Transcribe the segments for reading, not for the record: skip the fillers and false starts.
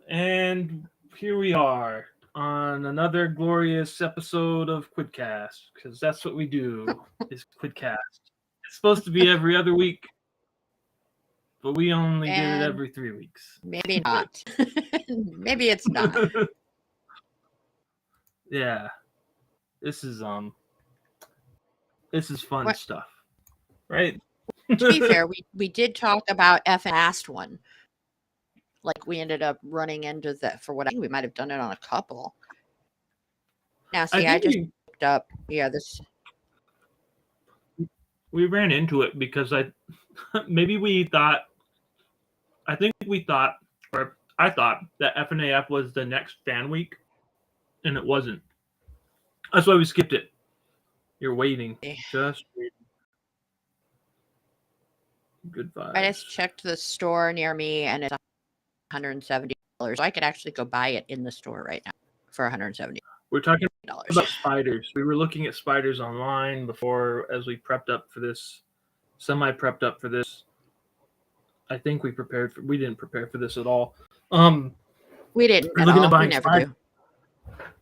And here we are on another glorious episode of Quiddcast, because that's what we do, is Quiddcast. It's supposed to be every other week, but we only did it And every 3 weeks. maybe not. Maybe it's not. Yeah. This is fun What, stuff. Right? to be fair, we did talk about FNAF one. Like we ended up running into that for what I think we might have done it on a couple. Now, see, I just looked up. Yeah, this. We ran into it because I think we thought, or I thought that FNAF was the next fan week, and it wasn't. That's why we skipped it. You're waiting. Just waiting. Good vibes. I just checked the store near me, and it's $170. So I could actually go buy it in the store right now for $170. We're talking about spiders. We were looking at spiders online before, as we prepped up for this, semi-prepped up for this. I think we didn't prepare for this at all. We didn't we're at looking all. at buying We never spiders. do.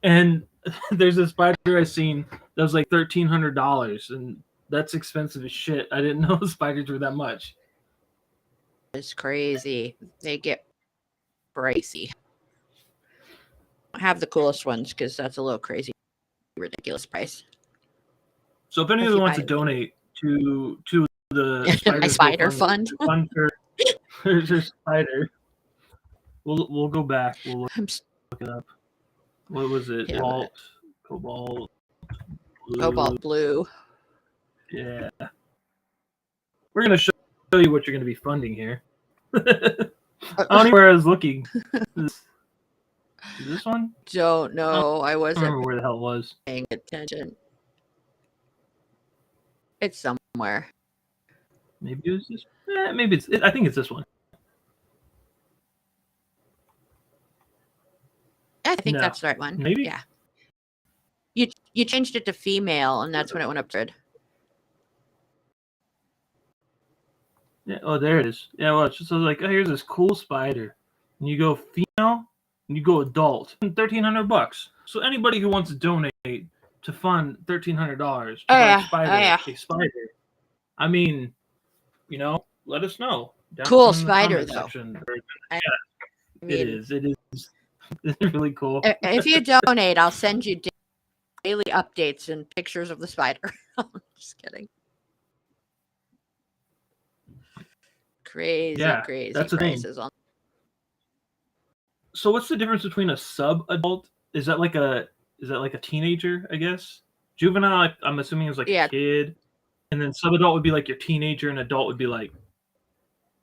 And there's a spider I seen that was like $1,300, and that's expensive as shit. I didn't know spiders were that much. It's crazy. They get pricey. I have the coolest ones because that's a little crazy, ridiculous price. So if anyone wants to donate to the my spider fund for spider, we'll go back. We'll look it up. What was it? Yeah, Cobalt blue. Yeah. We're gonna show you what you're gonna be funding here. I don't know where I was looking. Is this one? Don't know. I wasn't remember where the hell it was. Paying attention. It's somewhere. Maybe it was this. Maybe it's. I think it's this one. I think that's the right one. Maybe. Yeah. You changed it to female, and that's when it went up to. Yeah. Oh, there it is. Yeah. Well, it's just like, oh, here's this cool spider, and you go female, and you go adult, and $1,300. So anybody who wants to donate to fund $1,300 to buy a spider, I mean, let us know. Cool spider though. Yeah, it is. It's really cool. If you donate, I'll send you daily updates and pictures of the spider. I'm just kidding. Crazy that's prices on. So what's the difference between a sub-adult? Is that like a teenager, I guess? Juvenile, I'm assuming, is like a kid. And then sub-adult would be like your teenager, and adult would be like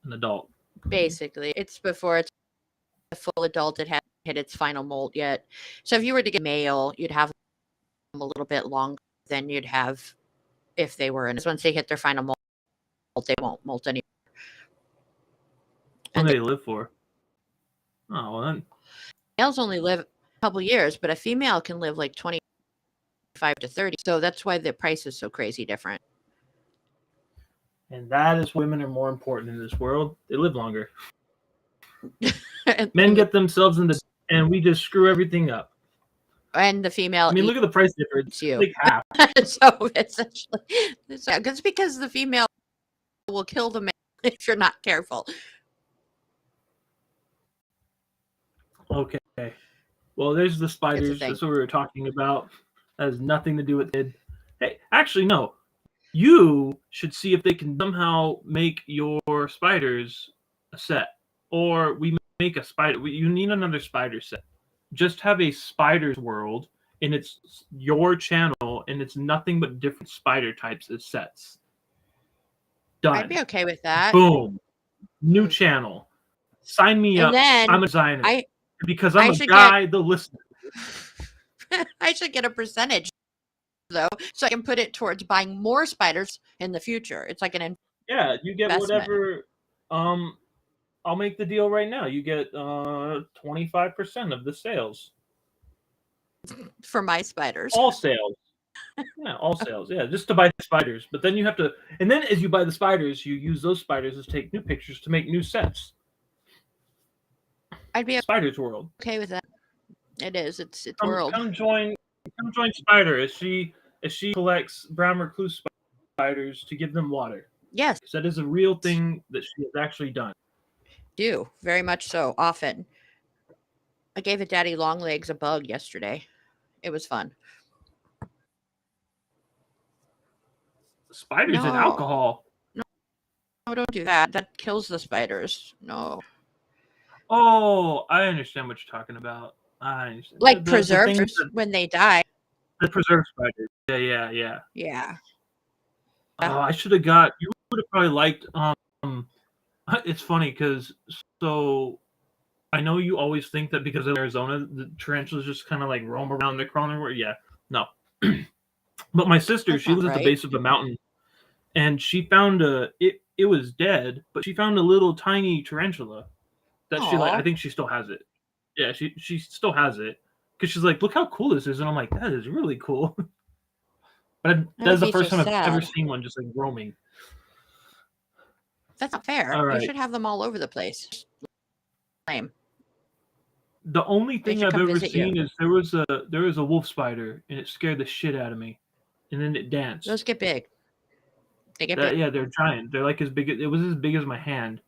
an adult. Basically, it's before it's a full adult. It hasn't hit its final molt yet. So if you were to get male, you'd have them a little bit longer than you'd have if they were in. Once they hit their final molt, they won't molt anymore. What do they live for? Oh, well then. Males only live a couple years, but a female can live like 25 to 30. So that's why the price is so crazy different. And that is women are more important in this world. They live longer. Men get themselves into, and we just screw everything up. And the female. I mean, look at the price difference. You. Like half. So essentially, it's because the female will kill the male if you're not careful. Okay. Well, there's the spiders. That's what we were talking about. That has nothing to do with it. Hey, actually, no. You should see if they can somehow make your spiders a set. Or we make a spider. You need another spider set. Just have a spider's world, and it's your channel, and it's nothing but different spider types as sets. Done. I'd be okay with that. Boom. New channel. Sign me up. I'm a designer. Because I'm a guy, the listener. I should get a percentage, though, so I can put it towards buying more spiders in the future. It's like an investment. You get whatever. I'll make the deal right now. You get 25% of the sales. For my spiders. All sales. Yeah, all sales. Yeah, just to buy the spiders. But then you have to, and then as you buy the spiders, you use those spiders to take new pictures to make new sets. I'd be Spyder's world. okay with that. It is. It's Come, world. come join Spyder as she collects brown recluse spiders to give them water. Yes, because that is a real thing that she has actually done. Do very much so. Often, I gave a daddy long legs a bug yesterday. It was fun. Spiders and No, alcohol. no, don't do that. That kills the spiders. No, Oh, I understand what you're talking about. I understand. like The preserved things when they die. the preserved spiders. Yeah. Yeah. Oh, I should have got. You would have probably liked. It's funny because so I know you always think that because of Arizona, the tarantulas just kind of like roam around, they're crawling everywhere. Yeah, no. But my sister, That's she not lives at the right. base of a mountain, and she found it was dead, but she found a little tiny tarantula that she like. Aw. I think she still has it. Yeah, she still has it because she's like, look how cool this is, and I'm like, that is really cool. But that's the first time I've ever seen one just like roaming. That's not fair. All right. You should have them all over the place. Lame. The only They thing should I've come ever visit you. seen is there was a wolf spider and it scared the shit out of me, and then it danced. Those get big. They get big. Yeah, they're giant. They're like as big. It was as big as my hand.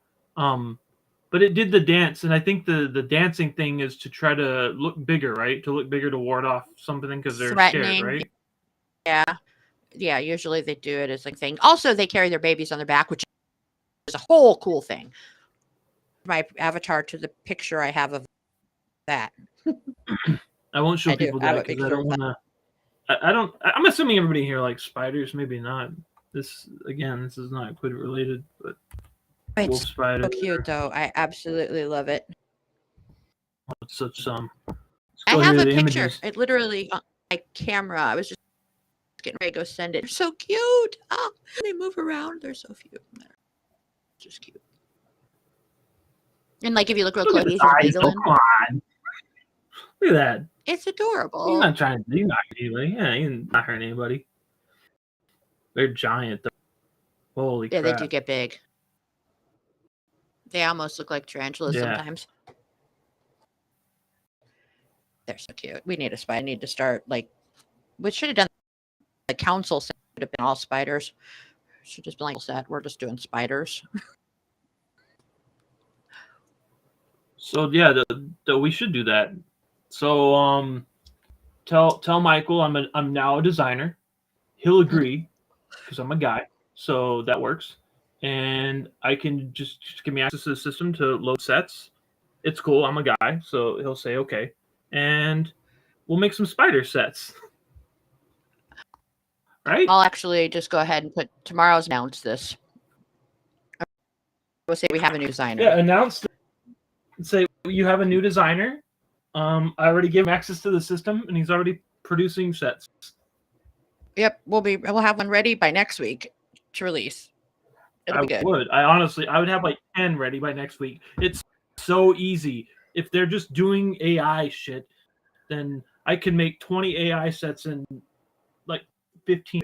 But it did the dance, and I think the dancing thing is to try to look bigger, right? To look bigger to ward off something because they're Threatening. scared, right? Yeah. Usually they do it as like thing. Also, they carry their babies on their back, which is a whole cool thing. My avatar to the picture I have of that. I won't show people that because I don't want to. I don't. I'm assuming everybody here likes spiders. Maybe not. This is not Quid related, but wolf spider. So cute though. I absolutely love it. It's such I have a picture. Images. It literally on my camera. I was just getting ready to go send it. They're so cute. Oh, they move around. They're so cute. They're just cute. And like if you look real close, he's just come on. Look at that. It's adorable. He's not trying to do anybody. Yeah, he's not hurting anybody. They're giant though. Holy crap. Yeah, they do get big. They almost look like tarantulas sometimes. They're so cute. We need a spider. I need to start like we should have done the council set would have been all spiders. Should just be like set. We're just doing spiders. So yeah, we should do that. So tell Michael I'm now a designer. He'll agree because I'm a guy, so that works. And I can just give me access to the system to load sets. It's cool. I'm a guy, so he'll say okay, and we'll make some spider sets. Right? I'll actually just go ahead and put tomorrow's announce this. We'll say we have a new designer. Yeah, announce. Say you have a new designer. I already gave him access to the system, and he's already producing sets. Yep, we'll have one ready by next week to release. It'll be good. I would have like 10 ready by next week. It's so easy. If they're just doing AI shit, then I can make 20 AI sets in like 15.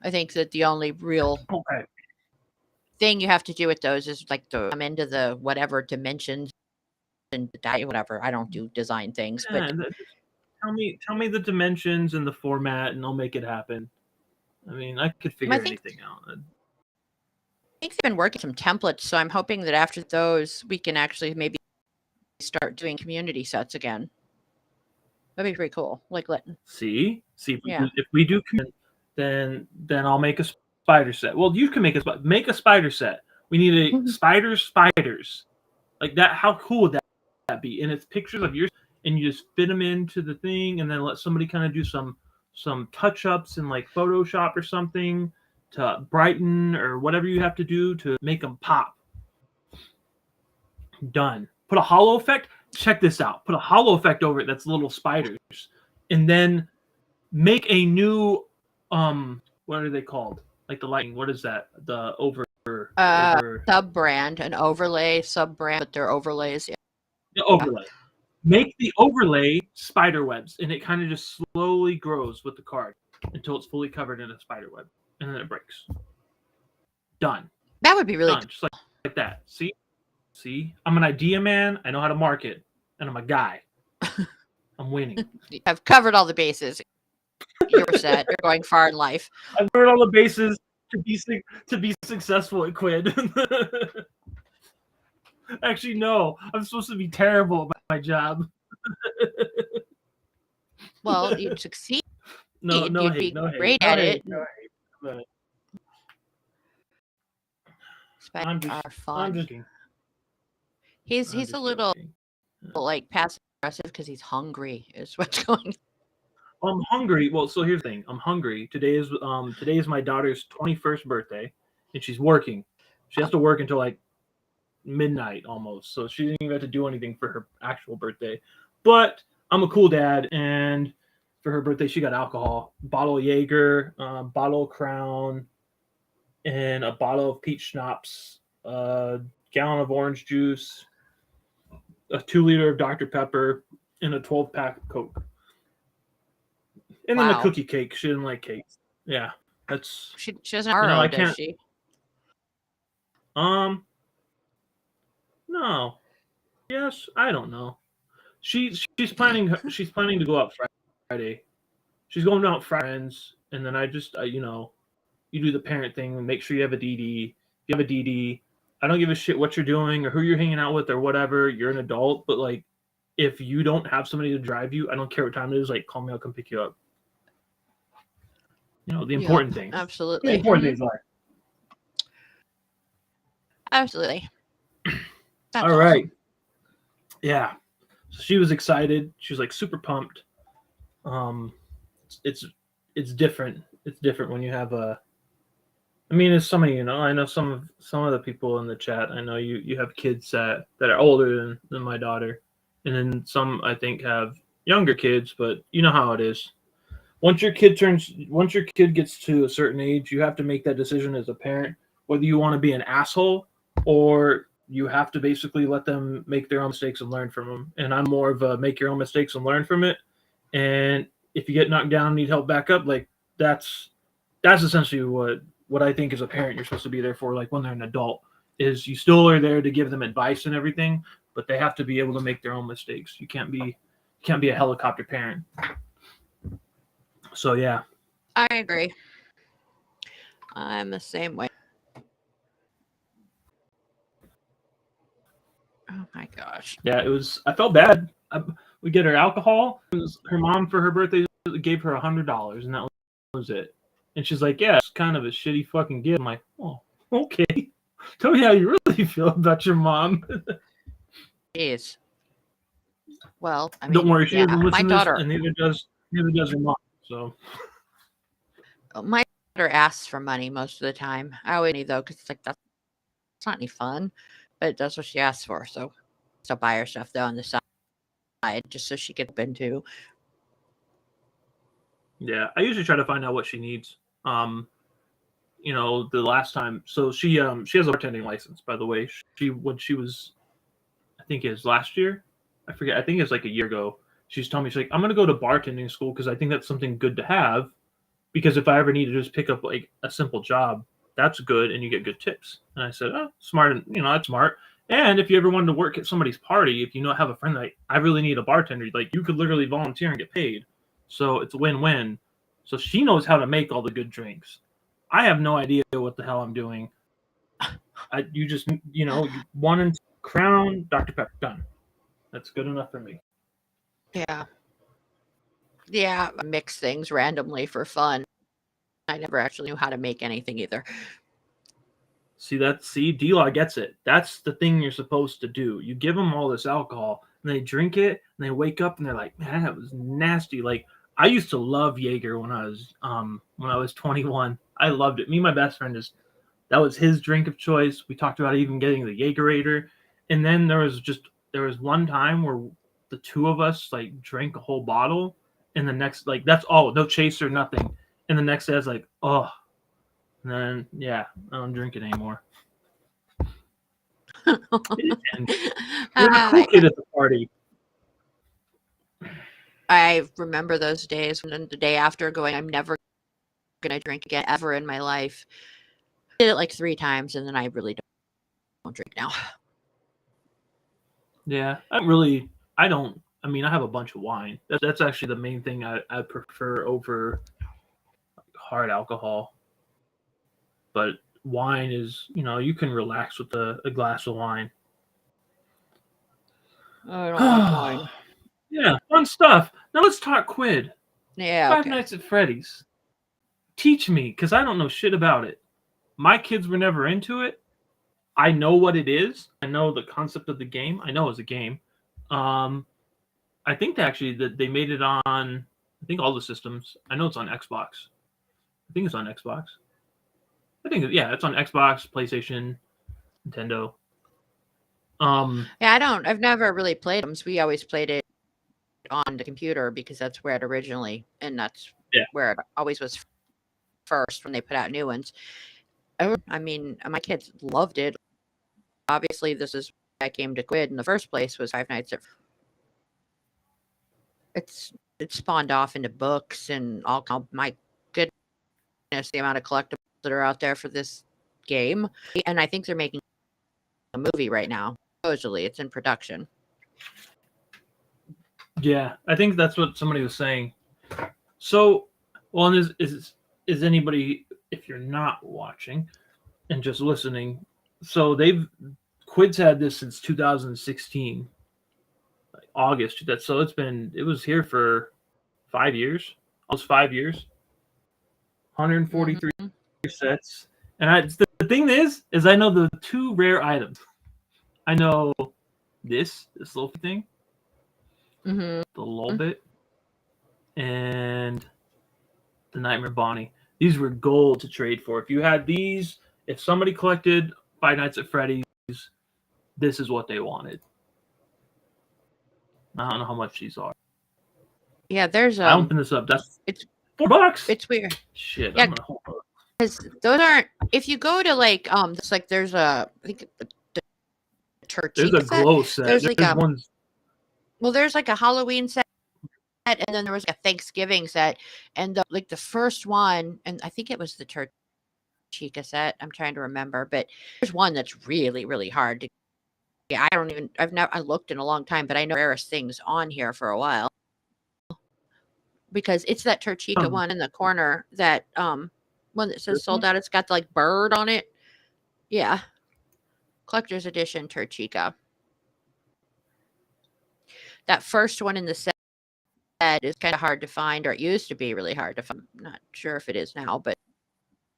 I think that the only real thing you have to do with those is like to come into the whatever dimensions and whatever. I don't do design things, but tell me the dimensions and the format, and I'll make it happen. I mean, I could figure anything out. I think they've been working some templates, so I'm hoping that after those, we can actually maybe start doing community sets again. That'd be pretty cool. Like see if we do, then I'll make a spider set. Well, you can make a spider set. We need a spiders like that. How cool would that be? And it's pictures of yours, and you just fit them into the thing, and then let somebody kind of do some touch-ups in like Photoshop or something to brighten or whatever you have to do to make them pop. Done. Put a hollow effect. Check this out. Put a hollow effect over it that's little spiders, and then make a new what are they called? Like the lighting. What is that? The sub brand, an overlay sub brand, but they're overlays. Yeah. The overlay. Make the overlay spider webs, and it kind of just slowly grows with the card until it's fully covered in a spider web, and then it breaks. Done. That would be really just like that. See, See, I'm an idea man. I know how to market, and I'm a guy. I'm winning. I've covered all the bases. You're set. You're going far in life. I've covered all the bases to be successful at Quid. Actually, no. I'm supposed to be terrible at my job. Well, you'd succeed. No You'd hate, be no hate. great at it. No hate. Spiders are fun. I'm just kidding. He's a little like passive aggressive because he's hungry. Is what's going on. I'm hungry. Well, so here's the thing. I'm hungry. Today is my daughter's 21st birthday, and she's working. She has to work until like midnight almost. So she didn't even have to do anything for her actual birthday. But I'm a cool dad, and for her birthday, she got alcohol, bottle of Jaeger, bottle of Crown, and a bottle of peach schnapps, a gallon of orange juice, a 2-liter of Dr. Pepper, and a 12-pack of Coke. And then a cookie cake. She didn't like cakes. Yeah, that's she doesn't borrow, does she? No. Yes, I don't know. She's planning to go out Friday. She's going out friends, and then I you do the parent thing and make sure you have a DD. If you have a DD, I don't give a shit what you're doing or who you're hanging out with or whatever. You're an adult, but like, if you don't have somebody to drive you, I don't care what time it is. Like, call me, I'll come pick you up. The important things. Absolutely. The important things life. Absolutely. All right. Awesome. Yeah. So she was excited. She was like super pumped. It's different. It's different when you have as some of I know some of the people in the chat. I know you have kids that are older than my daughter, and then some I think have younger kids. But you know how it is. Once your kid gets to a certain age, you have to make that decision as a parent, whether you want to be an asshole or you have to basically let them make their own mistakes and learn from them. And I'm more of a make your own mistakes and learn from it. And if you get knocked down and need help back up, like that's essentially what I think as a parent you're supposed to be there for. Like when they're an adult, is you still are there to give them advice and everything, but they have to be able to make their own mistakes. You can't be a helicopter parent. So yeah, I agree. I'm the same way. Oh my gosh. Yeah, I felt bad. We get her alcohol. Her mom for her birthday gave her $100, and that was it. And she's like, "Yeah, it's kind of a shitty fucking gift." I'm like, "Oh, okay. Tell me how you really feel about your mom." Jeez. Well, I mean, don't worry, she doesn't listen my daughter, to this, and neither does her mom. So my daughter asks for money most of the time. I always need though, because it's like that's not any fun, but that's what she asks for. So I'll buy her stuff though on the side, just so she gets into. Yeah, I usually try to find out what she needs. The last time, so she has a bartending license, by the way. When she was, I think it was last year. I forget. I think it was like a year ago. She's telling me, she's like, I'm gonna go to bartending school because I think that's something good to have. Because if I ever need to just pick up like a simple job, that's good, and you get good tips. And I said, oh, smart, and that's smart. And if you ever wanted to work at somebody's party, if you have a friend like, I really need a bartender, like you could literally volunteer and get paid. So it's a win-win. So she knows how to make all the good drinks. I have no idea what the hell I'm doing. You just, one and Crown, Dr. Pepper, done. That's good enough for me. Yeah. Yeah, I mix things randomly for fun. I never actually knew how to make anything either. See, D-Law gets it. That's the thing you're supposed to do. You give them all this alcohol, and they drink it, and they wake up, and they're like, man, that was nasty. Like, I used to love Jaeger when I was 21. I loved it. Me and my best friend that was his drink of choice. We talked about even getting the Jaegerator. And then there was one time where the two of us like drank a whole bottle, and the next, like, that's all, no chaser, nothing. And the next day I was like, oh, and then yeah, I don't drink it anymore. You're a cool kid at the party. I remember those days when the day after going, I'm never going to drink again ever in my life. I did it like 3 times, and then I really don't drink now. Yeah, I mean, I have a bunch of wine. That's actually the main thing I prefer over hard alcohol. But wine is, you can relax with a glass of wine. I don't like wine. Yeah, fun stuff. Now let's talk Quid. Yeah, Five okay. Nights at Freddy's. Teach me, because I don't know shit about it. My kids were never into it. I know what it is. I know the concept of the game. I know it's a game. I think that they made it on. I think all the systems. I know it's on Xbox. I think it's on Xbox. It's on Xbox, PlayStation, Nintendo. Yeah, I've never really played them. So we always played it on the computer because that's where it originally, and that's Yeah. where it always was first when they put out new ones. I mean, my kids loved it. Obviously, this is why I came to Quid in the first place was Five Nights at. It spawned off into books and all. My goodness, the amount of collectibles that are out there for this game, and I think they're making a movie right now. Supposedly, it's in production. Yeah, I think that's what somebody was saying. So, well, and is anybody, if you're not watching and just listening, so Quid's had this since 2016, like August. So it was here for 5 years, almost 5 years, 143 sets. And the thing is I know the two rare items. I know this little thing, the lull bit, and the Nightmare Bonnie. These were gold to trade for. If you had these, if somebody collected Five Nights at Freddy's, this is what they wanted. I don't know how much these are. Yeah, there's I opened this up. It's $4. It's weird. Shit. Yeah, because those aren't. If you go to it's like there's I think the Turchica there's a glow set. There's ones. Well, there's like a Halloween set, and then there was a Thanksgiving set, and the first one, and I think it was the Turchica set. I'm trying to remember, but there's one that's really, really hard to. Yeah, I looked in a long time, but I know rarest things on here for a while because it's that Turchica one in the corner that one that says sold out. It's got the bird on it. Yeah, collector's edition Turchica. That first one in the set is kind of hard to find, or it used to be really hard to find. I'm not sure if it is now, but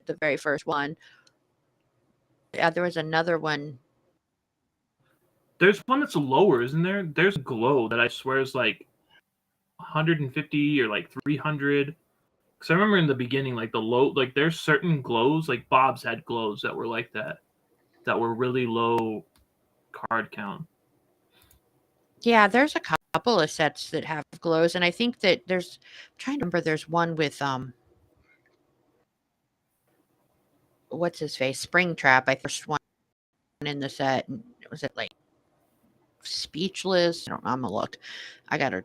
the very first one. Yeah, there was another one. There's one that's lower, isn't there? There's a glow that I swear is like 150 or like 300. Because I remember in the beginning, the low, there's certain glows, like Bob's had glows that were like that were really low card count. Yeah, there's a couple of sets that have glows, and I think that I'm trying to remember, there's one with what's his face, Springtrap. I first one in the set. Was it like Speechless? I don't know. I'm gonna look. I gotta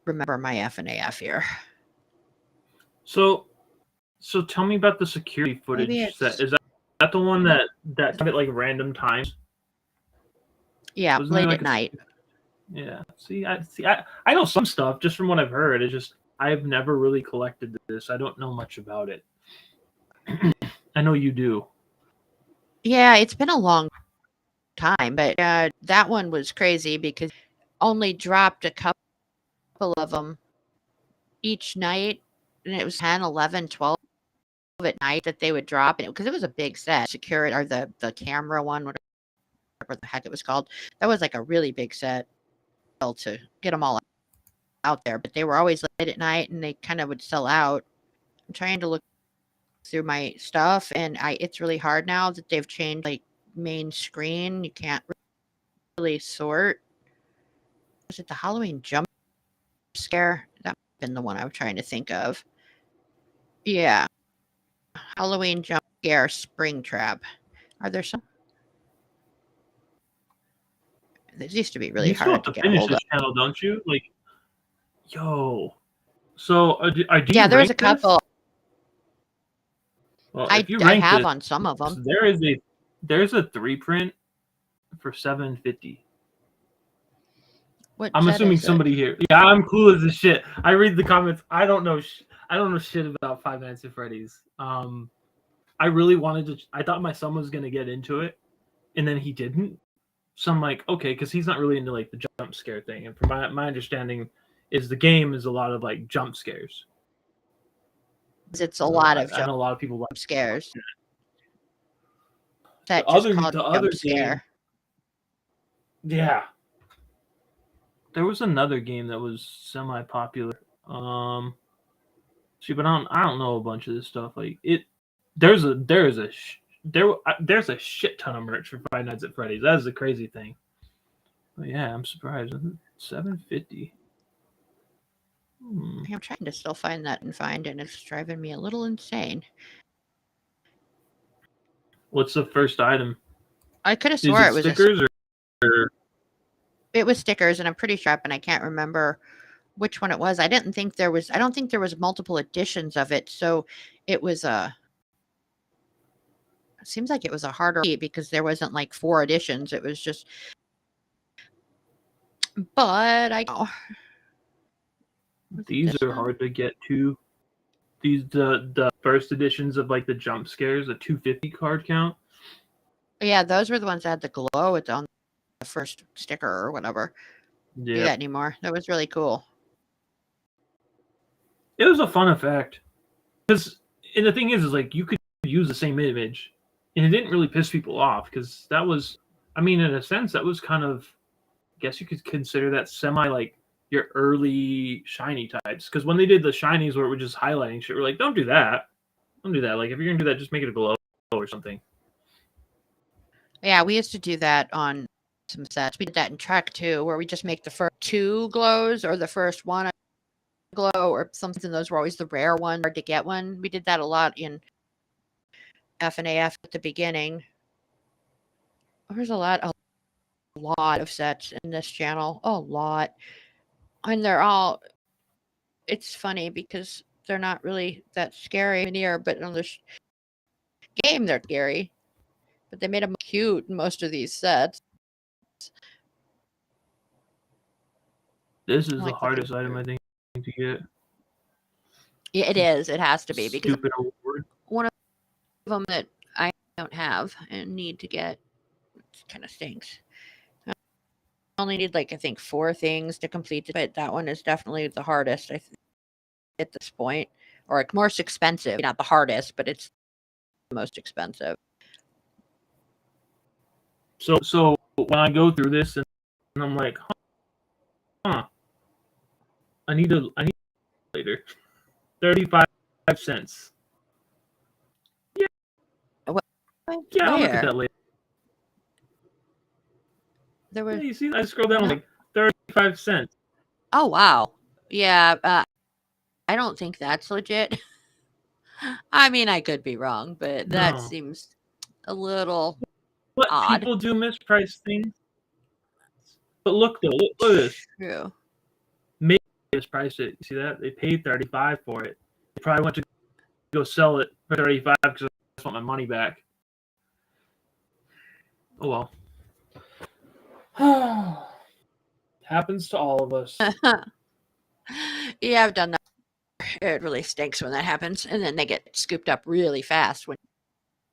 remember my FNAF here. So tell me about the security footage set. Is that the one that at like random times? Yeah, late at night. Yeah. I know some stuff just from what I've heard. It's just I've never really collected this. I don't know much about it. I know you do. Yeah, it's been a long time, but that one was crazy because only dropped a couple of them each night, and it was 10, 11, 12 at night that they would drop it because it was a big set. Security, or the camera one, whatever the heck it was called. That was like a really big set to get them all out there, but they were always late at night and they kind of would sell out. I'm trying to look through my stuff, and it's really hard now that they've changed main screen. You can't really sort. Was it the Halloween jump scare? That might have been the one I was trying to think of. Yeah. Halloween jump scare Springtrap. Are there some? These used to be really hard to get hold of. Channel, don't you? Yo. So do you there was a couple. Well, I have on some of them. There's a 3 print for $750. I'm assuming somebody here. Yeah, I'm clueless as shit. I read the comments. I don't know. I don't know shit about Five Nights at Freddy's. I really wanted to. I thought my son was gonna get into it, and then he didn't. So I'm like, okay, because he's not really into like the jump scare thing. And from my understanding, is the game is a lot of like jump scares. It's a lot of I know a lot of people like scares. That the other game. Yeah. There was another game that was semi-popular. See, but I don't know a bunch of this stuff. Like there's a shit ton of merch for Five Nights at Freddy's. That is the crazy thing. But yeah, I'm surprised. $7.50. I'm trying to still find that and it's driving me a little insane. What's the first item? I could have swore it was stickers or it was stickers, and I'm pretty sure, and I can't remember which one it was. I don't think there was multiple editions of it, so it was it seems like it was a harder because there wasn't like 4 editions. It was just, but these are hard to get to. These the first editions of like the jump scares, a 250 card count. Yeah, those were the ones that had the glow. It's on the first sticker or whatever. Yeah, do that anymore. That was really cool. It was a fun effect because, and the thing is like you could use the same image, and it didn't really piss people off because that was, I mean, in a sense, that was kind of, I guess you could consider that semi like your early shiny types. Because when they did the shinies where it was just highlighting shit, we're like, don't do that. Don't do that. Like if you're gonna do that, just make it a glow or something. Yeah, we used to do that on some sets. We did that in track 2, where we just make the first 2 glows or the first 1 glow or something. Those were always the rare one, hard to get one. We did that a lot in FNAF at the beginning. There's a lot of sets in this channel. A lot. And they're all, it's funny because they're not really that scary near, but on this game they're scary. But they made them cute in most of these sets. This is the hardest item, I think, to get. Yeah, it is. It has to be because stupid award. One of them that I don't have and need to get, kind of stinks. I only need like I think 4 things to complete it, but that one is definitely the hardest I think at this point, or like most expensive. Not the hardest, but it's the most expensive. So when I go through this and I'm like, I need later. 35 cents. Yeah. Yeah, I'll look at that later. There was, yeah, you see, I scroll down like 35 cents. Oh wow. Yeah, I don't think that's legit. I mean, I could be wrong, but that seems a little odd. People do misprice things. But look though, look at this. True. Maybe mispriced it. You see that? They paid 35 for it. They probably went to go sell it for 35 because I just want my money back. Oh well. Happens to all of us. Yeah, I've done that. It really stinks when that happens, and then they get scooped up really fast when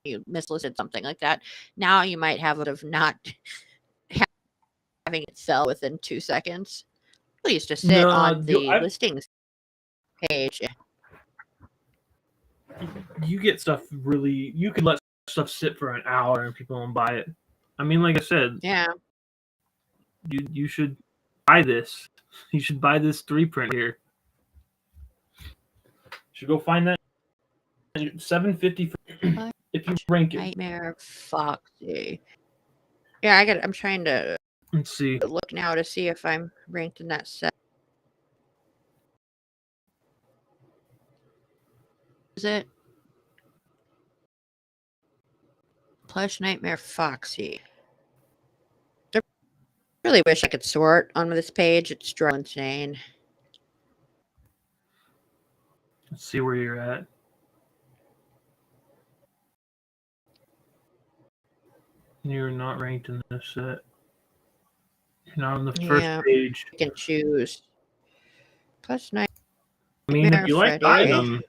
you mislisted something like that. Now you might have it of not having it sell within 2 seconds. We used to sit on the listings page. You get stuff really. You could let stuff sit for an hour and people won't buy it. I mean, like I said, yeah, you should buy this. You should buy this 3 print here. You should go find that. $7.50 if you rank it. Nightmare Foxy. Yeah, I'm trying to let's see. Look now to see if I'm ranked in that set. Is it Plush Nightmare Foxy? I really wish I could sort on this page. It's driving insane. Let's see where you're at. You're not ranked in this set. Not on the first page. You can choose. Plus 9. I mean, if you like the item,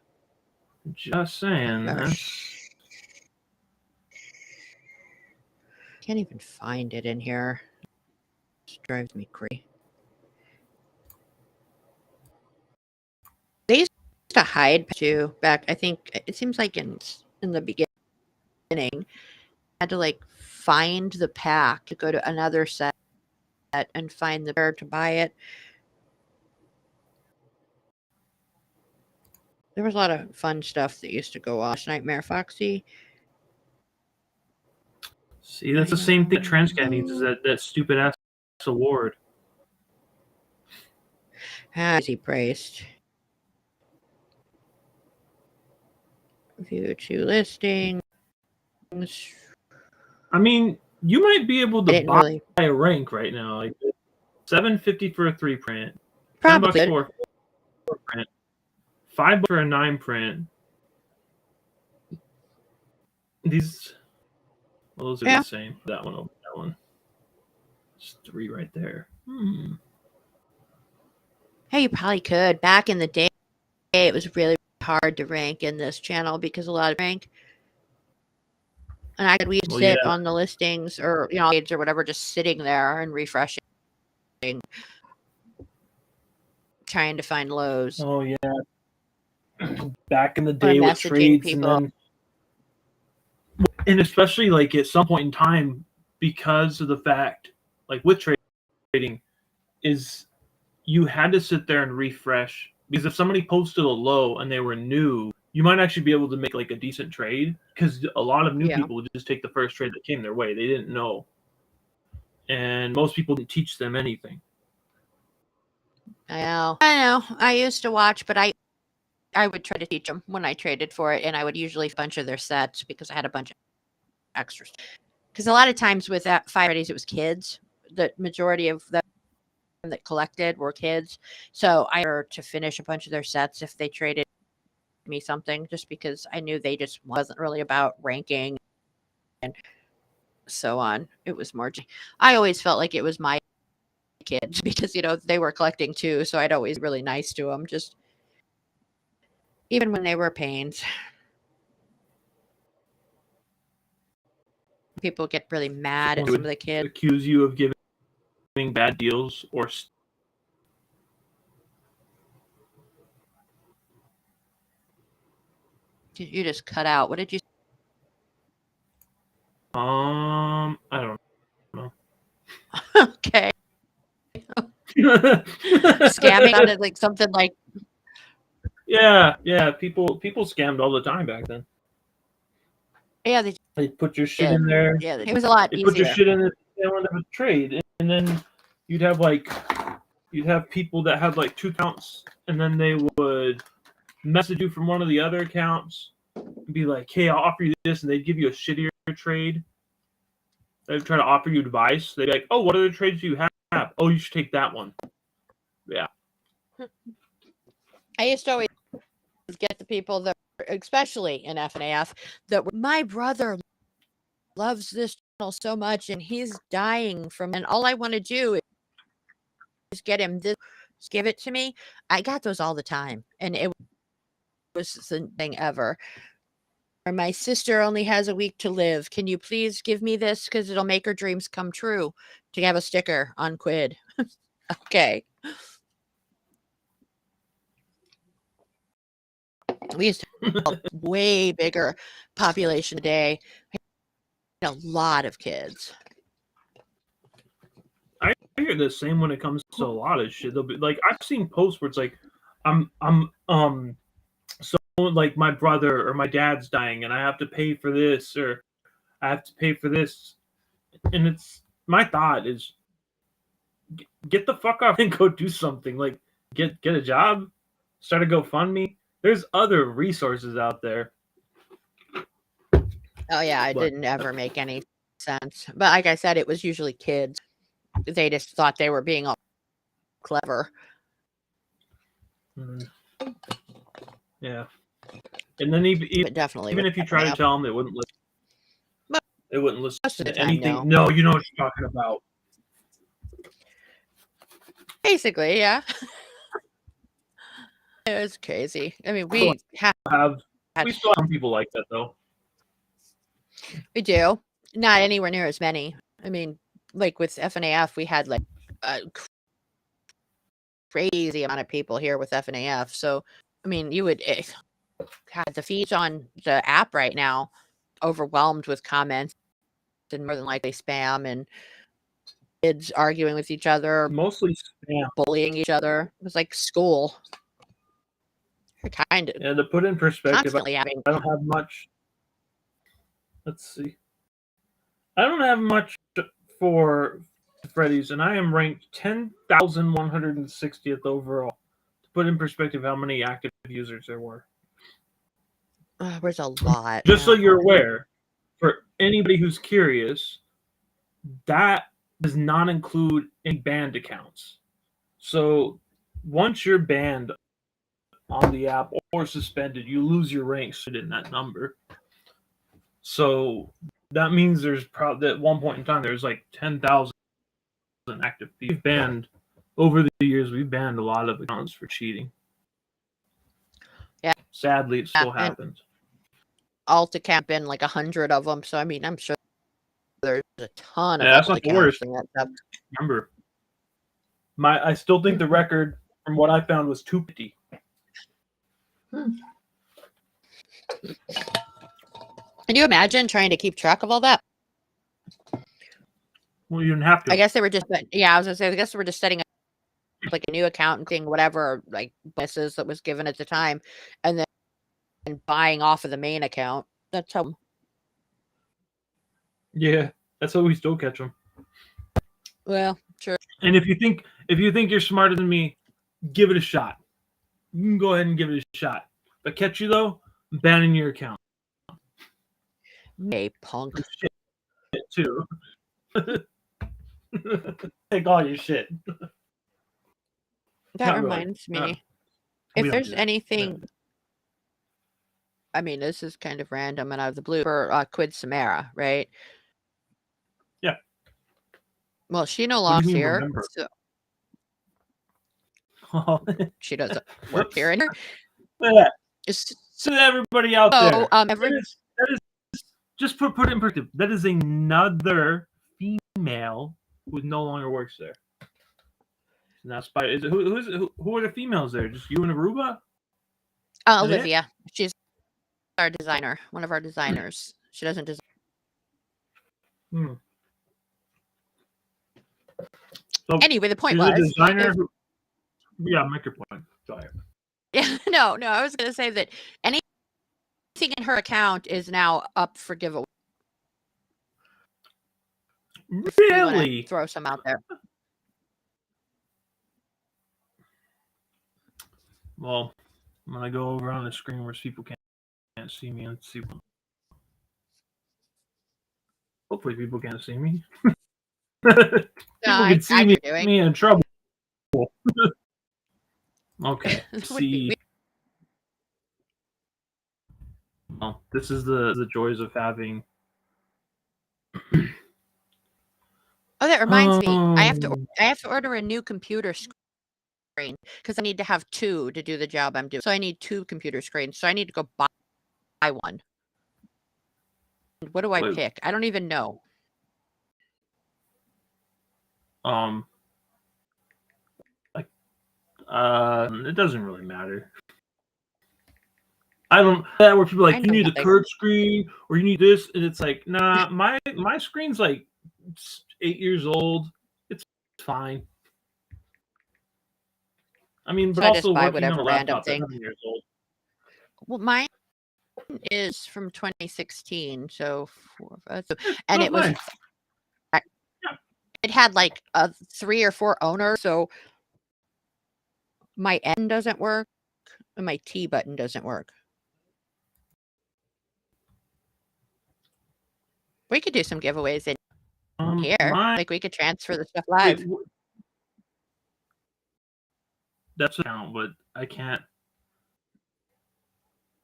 just saying. Can't even find it in here. It drives me crazy. They used to hide too back. I think it seems like in the beginning, had to like find the pack to go to another set and find the bear to buy it. There was a lot of fun stuff that used to go on. Nightmare Foxy. See, that's the same thing Transcat needs, is that stupid ass award. Easy priced. View 2 listings. I mean, you might be able to buy a rank right now. Like $7.50 for a 3 print. Probably. $10 for a 4 print. $5 for a 9 print. These, well, those are the same. That one over that one. It's 3 right there. Hey, you probably could. Back in the day, it was really hard to rank in this channel because a lot of rank. And we'd sit on the listings or or whatever, just sitting there and refreshing, trying to find lows. Oh yeah. Back in the day with trades people. And especially like at some point in time, because of the fact, like with trading, is you had to sit there and refresh, because if somebody posted a low and they were new, you might actually be able to make like a decent trade, because a lot of new people would just take the first trade that came their way. They didn't know, and most people didn't teach them anything. I know. I used to watch, but I would try to teach them when I traded for it, and I would usually a bunch of their sets because I had a bunch of extras. Because a lot of times with that 5 readies, it was kids. The majority of them that collected were kids, so I had to finish a bunch of their sets if they traded me something, just because I knew they just wasn't really about ranking and so on. It was more, I always felt like it was my kids because they were collecting too, so I'd always be really nice to them, just even when they were pains. People get really mad at some of the kids. Accuse you of giving bad deals or you just cut out. What did you? I don't know. Okay. Scamming on it, like something like. Yeah. People scammed all the time back then. Yeah, they put your shit in there. Yeah, it was a lot easier. Put your shit in the tail of a trade, and then you'd have people that had like 2 accounts, and then they would message you from one of the other accounts and be like, "Hey, I'll offer you this," and they'd give you a shittier trade. They'd try to offer you advice. They'd be like, "Oh, what other trades do you have? Oh, you should take that one." Yeah. I used to always get the people that, especially in FNAF, that were, my brother loves this channel so much and he's dying from, and all I want to do is get him this, give it to me. I got those all the time, and it was the thing ever. Or my sister only has a week to live. Can you please give me this because it'll make her dreams come true to have a sticker on Quid? Okay. We used to have a way bigger population today. A lot of kids. I hear the same when it comes to a lot of shit. They'll be like, I've seen posts where it's like, so like my brother or my dad's dying and I have to pay for this, or I have to pay for this, and it's, my thought is, get the fuck off and go do something. Like get a job, start a GoFundMe. There's other resources out there. Oh yeah, it didn't ever make any sense. But like I said, it was usually kids. They just thought they were being all clever. Yeah. And then even if you try to tell them, they wouldn't listen. They wouldn't listen to anything. No, you know what you're talking about. Basically, yeah. It was crazy. I mean, we still have people like that though. We do. Not anywhere near as many. I mean, like with FNAF, we had like a crazy amount of people here with FNAF. So, I mean, you would have the feeds on the app right now overwhelmed with comments and more than likely spam and kids arguing with each other, mostly spam, bullying each other. It was like school. Kind of. Yeah, to put in perspective, I don't have much. Let's see. I don't have much for Freddy's, and I am ranked 10,160th overall. To put in perspective how many active users there were. There's a lot. Just so you're aware, for anybody who's curious, that does not include any banned accounts. So once you're banned on the app or suspended, you lose your ranks in that number. So that means there's probably at one point in time there's like 10,000 active people. We've banned over the years. We've banned a lot of accounts for cheating. Yeah, sadly, it still happens. Alt account been like 100 of them. So I mean, I'm sure there's a ton of that's not the worst. That stuff. Remember, I still think the record from what I found was 250. Can you imagine trying to keep track of all that? Well, you didn't have to. I guess they were just, yeah, I was gonna say, I guess they were just setting up like a new account and thing, whatever, like bonuses that was given at the time, and then buying off of the main account. That's how. Yeah, that's how we still catch them. Well, sure. And if you think you're smarter than me, give it a shot. You can go ahead and give it a shot. But catch you though, banning your account. Hey, punk. Shit too. Take all your shit. That reminds me. If there's anything, I mean, this is kind of random and out of the blue for Quid Samara, right? Yeah. Well, she no longer here. So she doesn't work here anymore. Yeah. So everybody out there. That is just put it in perspective. That is another female who no longer works there. Now, Spyder. Is it, who are the females there? Just you and Aruba? Olivia. She's our designer. One of our designers. She doesn't design. So anyway, the point was. A designer yeah, make your point. Sorry. Yeah, no. I was going to say that anything in her account is now up for giveaway. Really? Throw some out there. Well, I'm gonna go over on the screen where people can't see me and see. Hopefully, people can't see me. People can see me in trouble. Okay. See. Well, this is the joys of having. Oh, that reminds me. I have to order a new computer screen because I need to have 2 to do the job I'm doing. So I need 2 computer screens. So I need to go buy one. What do I pick? I don't even know. It doesn't really matter. I don't that where people are like you need a curved screen or you need this, and it's like nah. My screen's like 8 years old. It's fine. I mean, but so also I just buy whatever random thing. Years old. Well, mine is from 2016, so and it was. It had like 3 or 4 owners, so my N doesn't work and my T button doesn't work. We could do some giveaways in here. Like we could transfer the stuff live. Wait, that's a count, but I can't.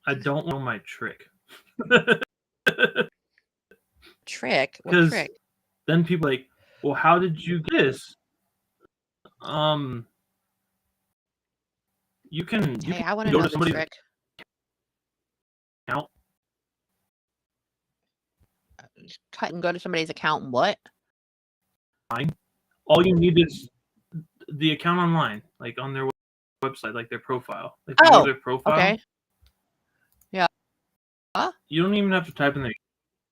I don't know my trick. Trick? What trick? Then people are like, well, how did you get this? You can I want to go know to the somebody's trick. account. Cut and go to somebody's account and what? All you need is the account online, like on their website, like their profile. Like you go to their profile. Okay. Yeah. You don't even have to type in their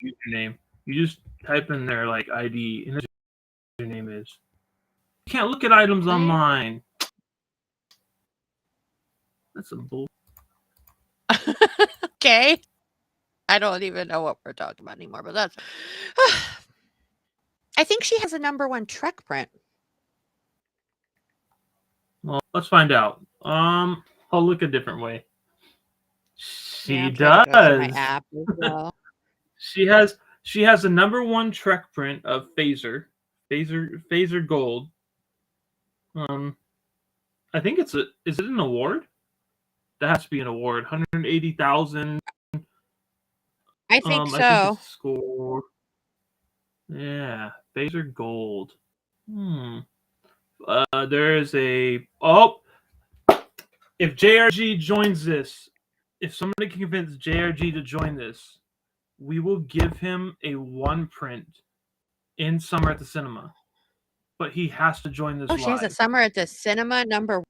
username. You just type in their like ID and their name is. You can't look at items online. That's some bull. Okay. I don't even know what we're talking about anymore, but that's. I think she has a #1 Trek print. Well, let's find out. I'll look a different way. She does. My does. app as well. She has a #1 Trek print of Phaser Gold. I think is it an award? That has to be an award. 180,000. I think so. I think it's a score. Yeah, Phaser Gold. There is a if JRG joins this, if somebody can convince JRG to join this, we will give him a 1 print in Summer at the Cinema. But he has to join this live. She has a Summer at the Cinema #1?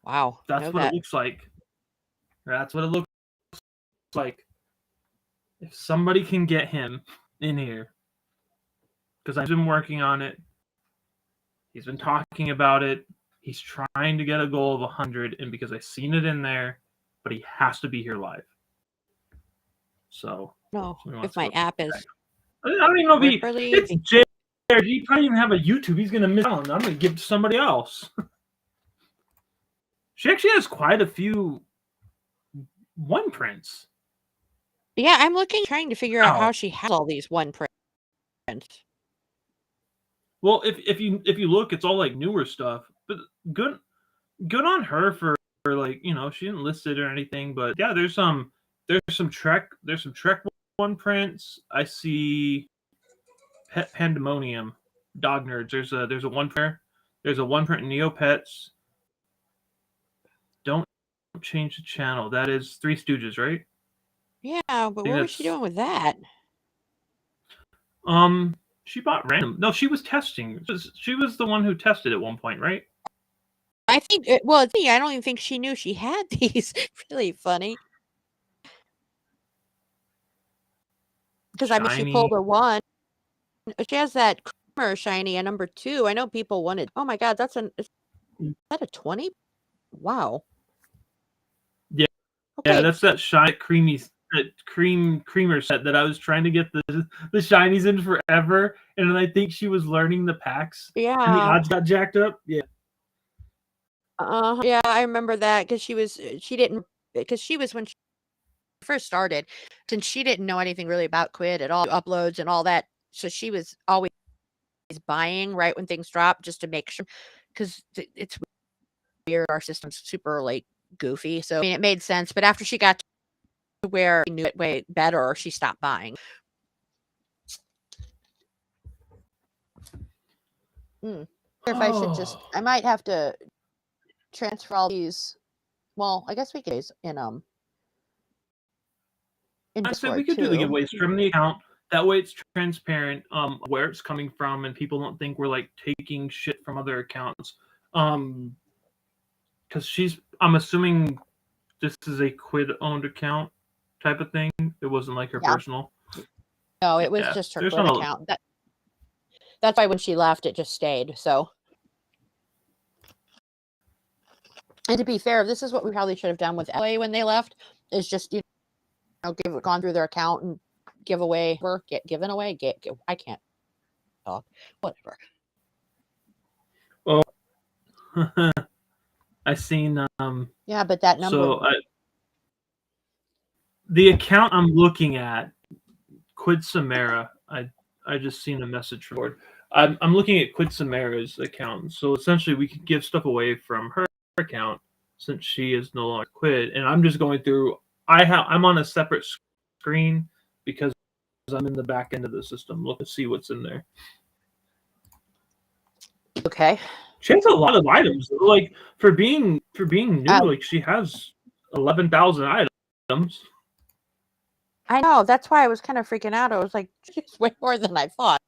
Wow. That's what it looks like. That's what it looks like. If somebody can get him in here, because I've been working on it. He's been talking about it. He's trying to get a goal of 100, and because I've seen it in there, but he has to be here live. So no, if my app is, I don't even know if it's JRG. He probably even have a YouTube. He's gonna miss out. I'm gonna give it to somebody else. She actually has quite a few 1 prints. Yeah, I'm trying to figure out how she has all these 1 prints. Well, if you look, it's all like newer stuff. But good on her for like, you know, she didn't list it or anything. But yeah, there's some Trek 1 prints. I see Pet Pandemonium, Dog Nerds. There's a 1 print. There's a 1 print in Neopets. Don't change the channel. That is Three Stooges, right? Yeah, but what was she doing with that? She bought random. No, she was testing. She was the one who tested at one point, right? I think. I don't even think she knew she had these. Really funny. Because I mean, she pulled a 1. She has that creamer shiny a #2. I know people wanted. Oh my God, is that a 20? Wow. Yeah. Okay. Yeah, that's that shiny creamer set that I was trying to get the shinies in forever, and then I think she was learning the packs. Yeah. And the odds got jacked up. Yeah. Yeah, I remember that because she was when she first started, since she didn't know anything really about Quid at all, uploads and all that. So she was always buying right when things drop just to make sure, because it's weird. Our system's super like goofy. So I mean, it made sense. But after she got to where she knew it way better, she stopped buying. If I should I might have to transfer all these. Well, I guess we could in I say we could do the giveaways from the account. That way it's transparent where it's coming from, and people don't think we're like taking shit from other accounts. Because I'm assuming this is a Quid owned account type of thing. It wasn't like her personal. No, it was just her Quid account. That's why when she left, it just stayed. So, and to be fair, this is what we probably should have done with LA when they left. Is just gone through their account and given away. I can't talk. Whatever. Oh, I seen. Yeah, but that number. So the account I'm looking at, Quid Samara. I just seen a message from Lord. I'm looking at Quid Samara's account. So essentially, we could give stuff away from her account since she is no longer Quid. And I'm just going through. I'm on a separate screen because I'm in the back end of the system. Look to see what's in there. Okay. She has a lot of items. Like for being new, like she has 11,000 items. I know. That's why I was kind of freaking out. I was like, "She's way more than I thought."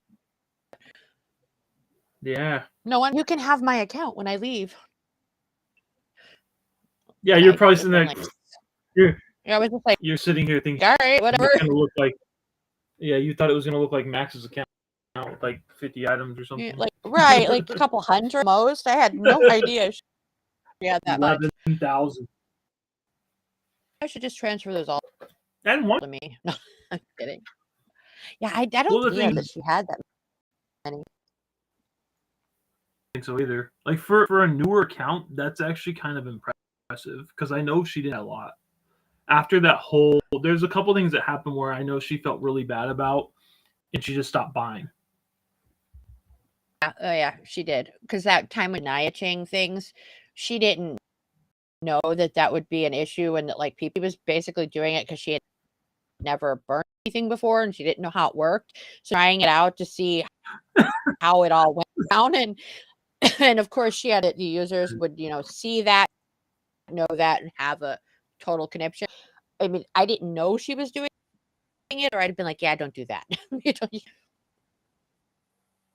Yeah. No one. You can have my account when I leave. Yeah, you're probably sitting there. Like, I was just like, you're sitting here thinking, all right, whatever. It's gonna look like. Yeah, you thought it was gonna look like Max's account with like 50 items or something. Like right, like a couple hundred most. I had no idea she had that 11,000. I should just transfer those all And one to me. No, I'm kidding. Yeah, I don't think that she had that many. I think so either. Like for a newer account, that's actually kind of impressive because I know she did a lot. After that whole, there's a couple things that happened where I know she felt really bad about, and she just stopped buying. Yeah, yeah, she did. Because that time with Nia Ching things, she didn't know that would be an issue, and that like people was basically doing it because she had never burned anything before, and she didn't know how it worked. So trying it out to see how it all went down, and of course she had it. The users would see that, know that, and have a total conniption. I mean, I didn't know she was doing it, or I'd have been like, yeah, don't do that.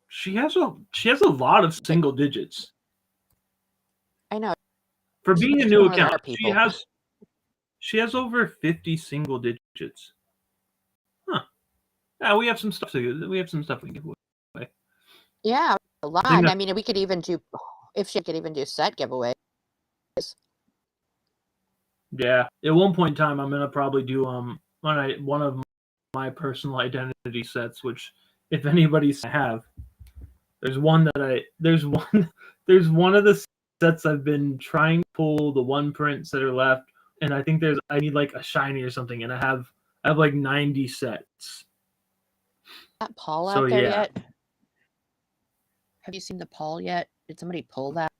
She has a lot of single digits. I know. For being a new account, she has over 50 single digits. Huh. Yeah, we have some stuff we can give away. Yeah, a lot. I mean, we could even do set giveaways. Yeah, at one point in time, I'm gonna probably do one of my personal identity sets. Which, if anybody's have, there's one of the sets I've been trying to pull the one prints that are left, and I think I need like a shiny or something, and I have like 90 sets. That Paul out there yet? Have you seen the Paul yet? Did somebody pull that?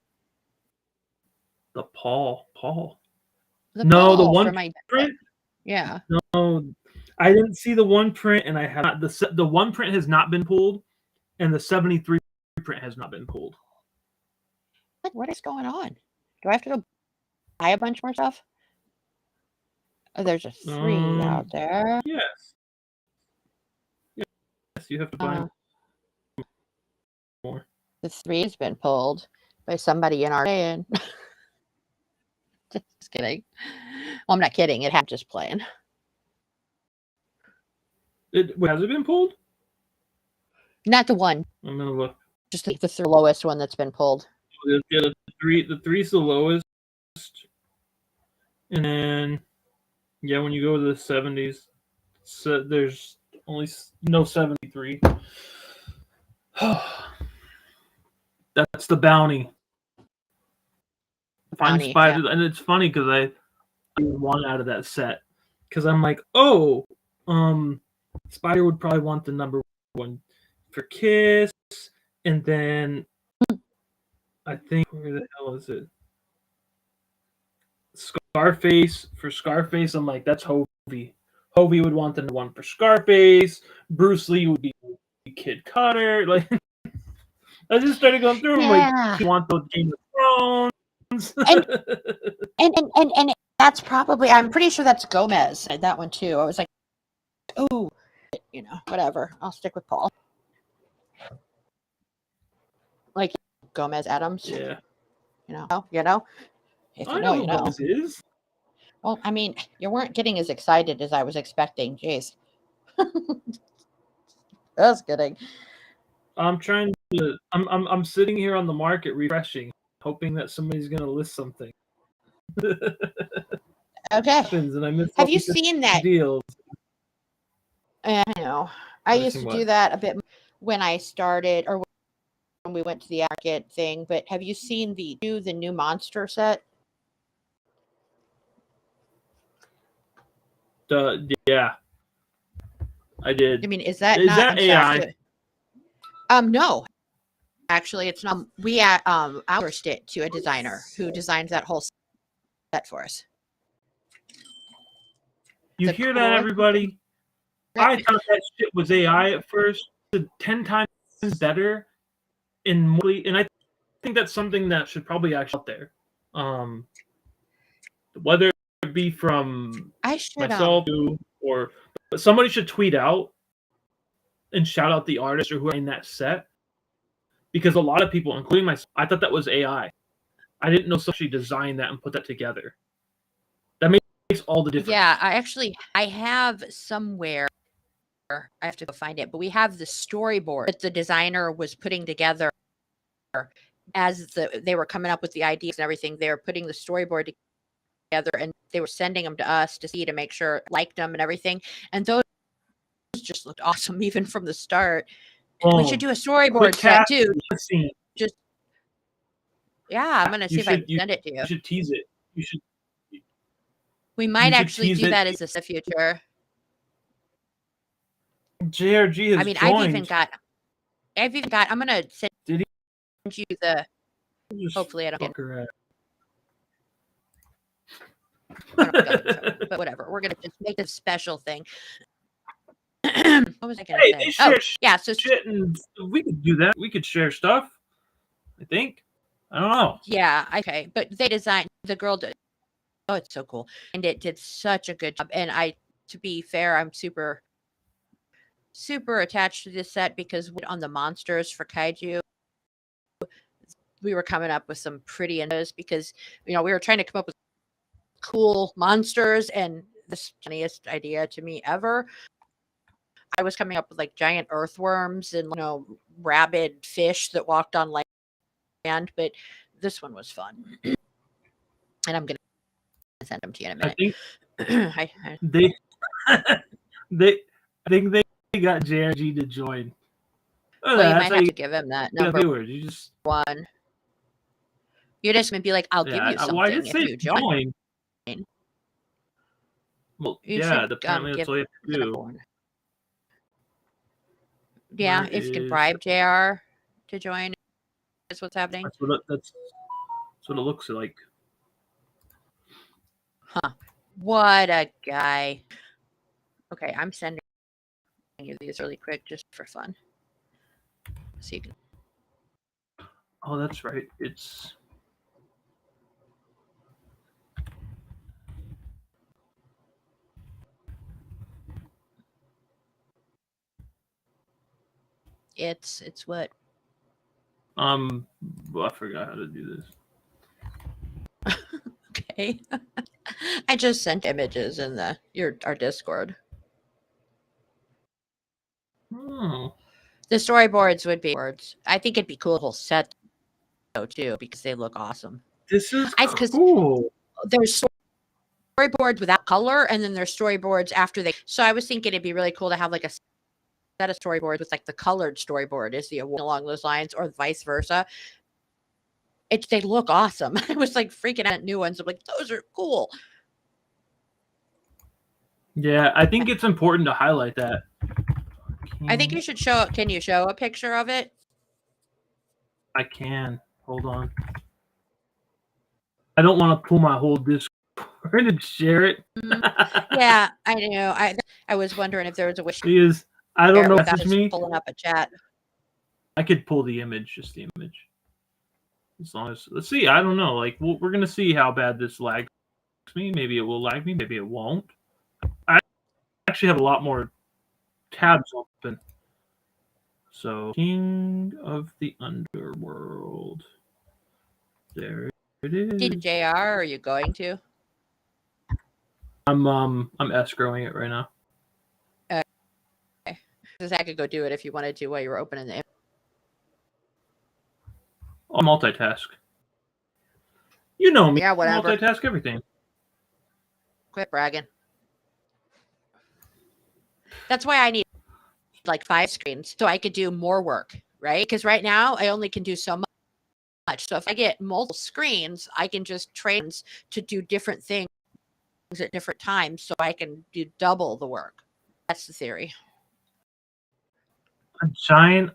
The Paul. No, the one print. Yeah. No, I didn't see the one print, and I have not, the one print has not been pulled, and the 73 print has not been pulled. Like, what is going on? Do I have to go buy a bunch more stuff? Oh, there's a 3 out there. Yes, you have to buy more. The 3 has been pulled by somebody in our land. Just kidding. Well, I'm not kidding. It happened. Just playing. Has it been pulled? Not the one. I'm gonna look. Just the lowest one that's been pulled. Yeah, the 3's the lowest, and then when you go to the 70s, so there's only no 73. That's the bounty. Find Spyder, yeah. And it's funny because I one out of that set because I'm like, Spyder would probably want the number 1 for Kiss, and then I think where the hell is it? Scarface. For Scarface, I'm like, that's Hovey. Hovey would want the number 1 for Scarface. Bruce Lee would be Kid Cutter. Like, I just started going through them. Like, you want the Game of Thrones. and that's probably, I'm pretty sure that's Gomez. That one too. I was like, oh, whatever. I'll stick with Paul. Like Gomez Adams. Yeah. If you know, you know. This is. Well, I mean, you weren't getting as excited as I was expecting. Jeez. Just kidding. I'm trying to. I'm sitting here on the market refreshing, hoping that somebody's gonna list something. Okay. And I miss Have you seen that deals? I know. I used to do that a bit when I started, or when we went to the market thing. But have you seen the new monster set? Yeah, I did. I mean, is that AI? No. Actually, it's not. We outsourced it to a designer who designed that whole set for us. You hear that, everybody? I thought that shit was AI at first. It's 10 times better and more. And I think that's something that should probably actually out there. Whether it be from myself or but somebody should tweet out and shout out the artist or who are in that set, because a lot of people, including myself, I thought that was AI. I didn't know someone actually designed that and put that together. That makes all the difference. Yeah, I have somewhere. I have to go find it, but we have the storyboard that the designer was putting together as they were coming up with the ideas and everything. They were putting the storyboard together, and they were sending them to us to see, to make sure liked them and everything. And those just looked awesome even from the start. We should do a storyboard set too. Just I'm gonna see if I can send it to you. You should tease it. You should. We might actually do that as a future. JRG has joined. I've even got. I'm gonna send you the. Hopefully, I don't get. But whatever. We're gonna just make this special thing. What was I gonna say? So shit, and we could do that. We could share stuff. I think. I don't know. Yeah. Okay. But they designed the girl did. Oh, it's so cool, and it did such a good job. And to be fair, I'm super attached to this set because on the monsters for kaiju, we were coming up with some pretty ideas because we were trying to come up with cool monsters, and the funniest idea to me ever, I was coming up with like giant earthworms and rabid fish that walked on land, but this one was fun, and I'm gonna send them to you in a minute. I think they got JRG to join. You might have to give him that number. Viewers. You just one. You're just gonna be like, I'll give you something if you join. Well, apparently that's all you have to do. Yeah, if you can bribe JR to join, that's what's happening. That's what it looks like. Huh. What a guy. Okay, I'm sending you these really quick just for fun. So you can. Oh, that's right. It's what? I forgot how to do this. Okay. I just sent images in our Discord. Oh. The storyboards would be words. I think it'd be cool whole set though too, because they look awesome. This is cool. There's storyboards without color, and then there's storyboards after they. So I was thinking it'd be really cool to have like a set of storyboards with like the colored storyboard is the award along those lines, or vice versa. They look awesome. I was like freaking out at new ones. I'm like, those are cool. Yeah, I think it's important to highlight that. I think you should show. Can you show a picture of it? I can. Hold on. I don't want to pull my whole Discord and share it. Yeah, I know. I was wondering if there was a way. Because I don't know. Message me pulling up a chat. I could pull the image, just the image. As long as let's see. I don't know. Like we're gonna see how bad this lags me. Maybe it will lag me. Maybe it won't. I actually have a lot more tabs open. So King of the Underworld. There it is. Did JR, are you going to? I'm escrowing it right now. Okay. Because I could go do it if you wanted to while you were opening the. I'll multitask. You know me. Yeah, whatever. Multitask everything. Quit bragging. That's why I need like 5 screens so I could do more work, right? Because right now I only can do so much. So if I get multiple screens, I can just train to do different things at different times so I can do double the work. That's the theory. A giant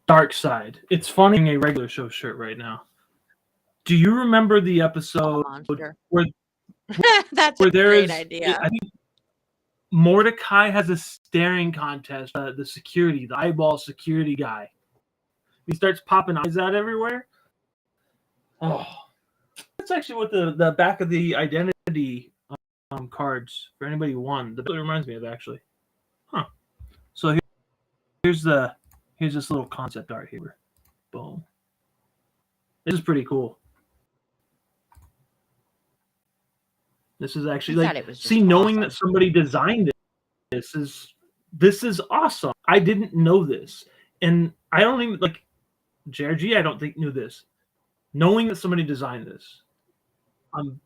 dark side. It's funny a regular show shirt right now. Do you remember the episode where that's a great idea? I think Mordecai has a staring contest. The eyeball security guy. He starts popping eyes out everywhere. Oh, that's actually what the back of the identity cards for anybody who won. That's what it reminds me of, actually. Huh. So here's this little concept art here. Boom. This is pretty cool. This is actually knowing that somebody designed this is awesome. I didn't know this, and I don't even JRG. I don't think knew this. Knowing that somebody designed this, I'm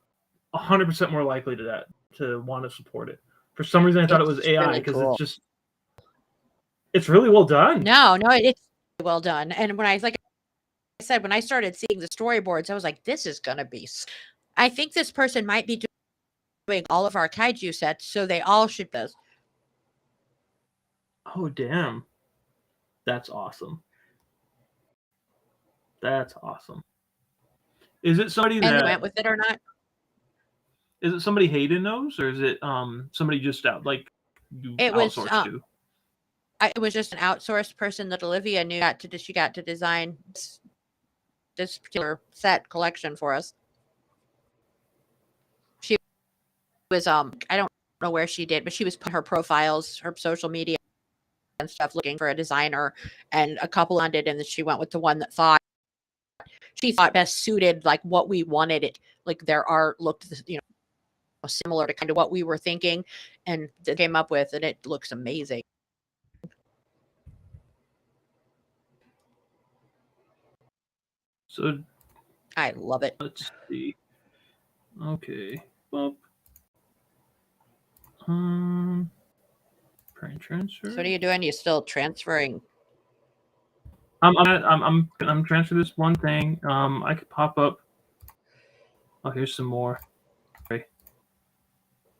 100% more likely to want to support it. For some reason, I thought it was AI because really cool. It's really well done. No, it's well done. And when I said, when I started seeing the storyboards, I was like, this is gonna be. I think this person might be doing all of our kaiju sets, so they all should this. Oh damn, that's awesome. That's awesome. Is it somebody that went with it or not? Is it somebody Hayden knows, or is it somebody just out outsourced to? It was just an outsourced person that Olivia knew she got to design this particular set collection for us. She was I don't know where she did, but she was putting her profiles, her social media and stuff, looking for a designer, and a couple landed, and then she went with the one that she thought best suited like what we wanted it, like their art looked, similar to kind of what we were thinking, and they came up with, and it looks amazing. So I love it. Let's see. Okay. Well, print transfer. So what are you doing? You still transferring? I'm transferring this one thing. I could pop up. Oh, here's some more. Okay.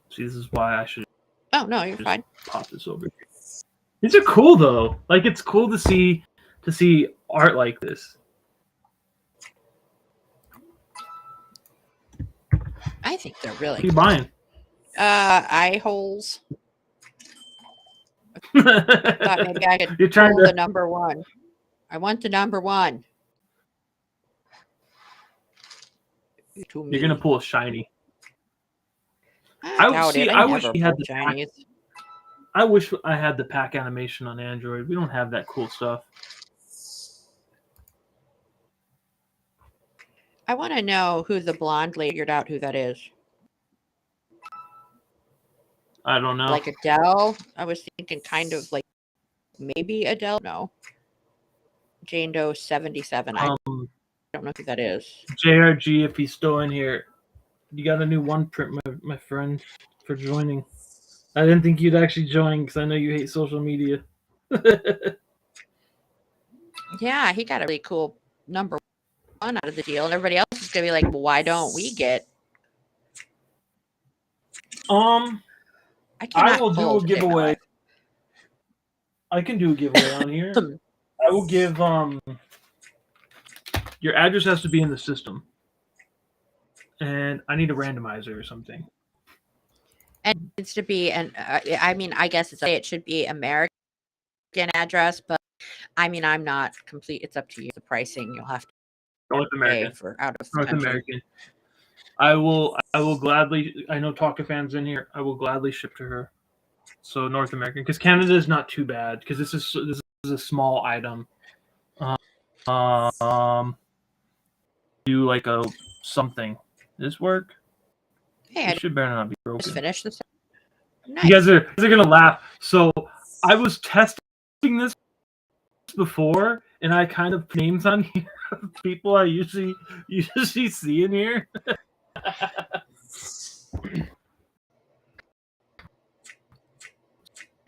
See, this is why I should. Oh no, you're fine. Pop this over here. These are cool though. Like, it's cool to see art like this. I think they're really. What are you buying? Eye holes. Thought maybe I could pull the number one. I want the number one. You're gonna pull a shiny. I wish we had the shinies. I wish I had the pack animation on Android. We don't have that cool stuff. I want to know who the blonde lady figured out who that is. I don't know. Like Adele? I was thinking kind of like maybe Adele. No. Jane Doe 77. I don't know who that is. JRG, if he's still in here, you got a new one print, my friend, for joining. I didn't think you'd actually join because I know you hate social media. Yeah, he got a really cool number one out of the deal, and everybody else is gonna be like, well, why don't we get? I will do a giveaway. I can do a giveaway on here. I will give your address has to be in the system, and I need a randomizer or something. And it needs to be I mean, I guess it should be American address, but I mean, I'm not complete. It's up to you. The pricing you'll have to North American pay for out of North country. American. I will gladly. I know Talka fans in here. I will gladly ship to her. So North American, because Canada is not too bad, because this is a small item. Do like a something. This work? Hey, it should better not be broken. Just finish this. Nice. You guys are gonna laugh. So I was testing this before, and I kind of put names on here of people I usually see in here.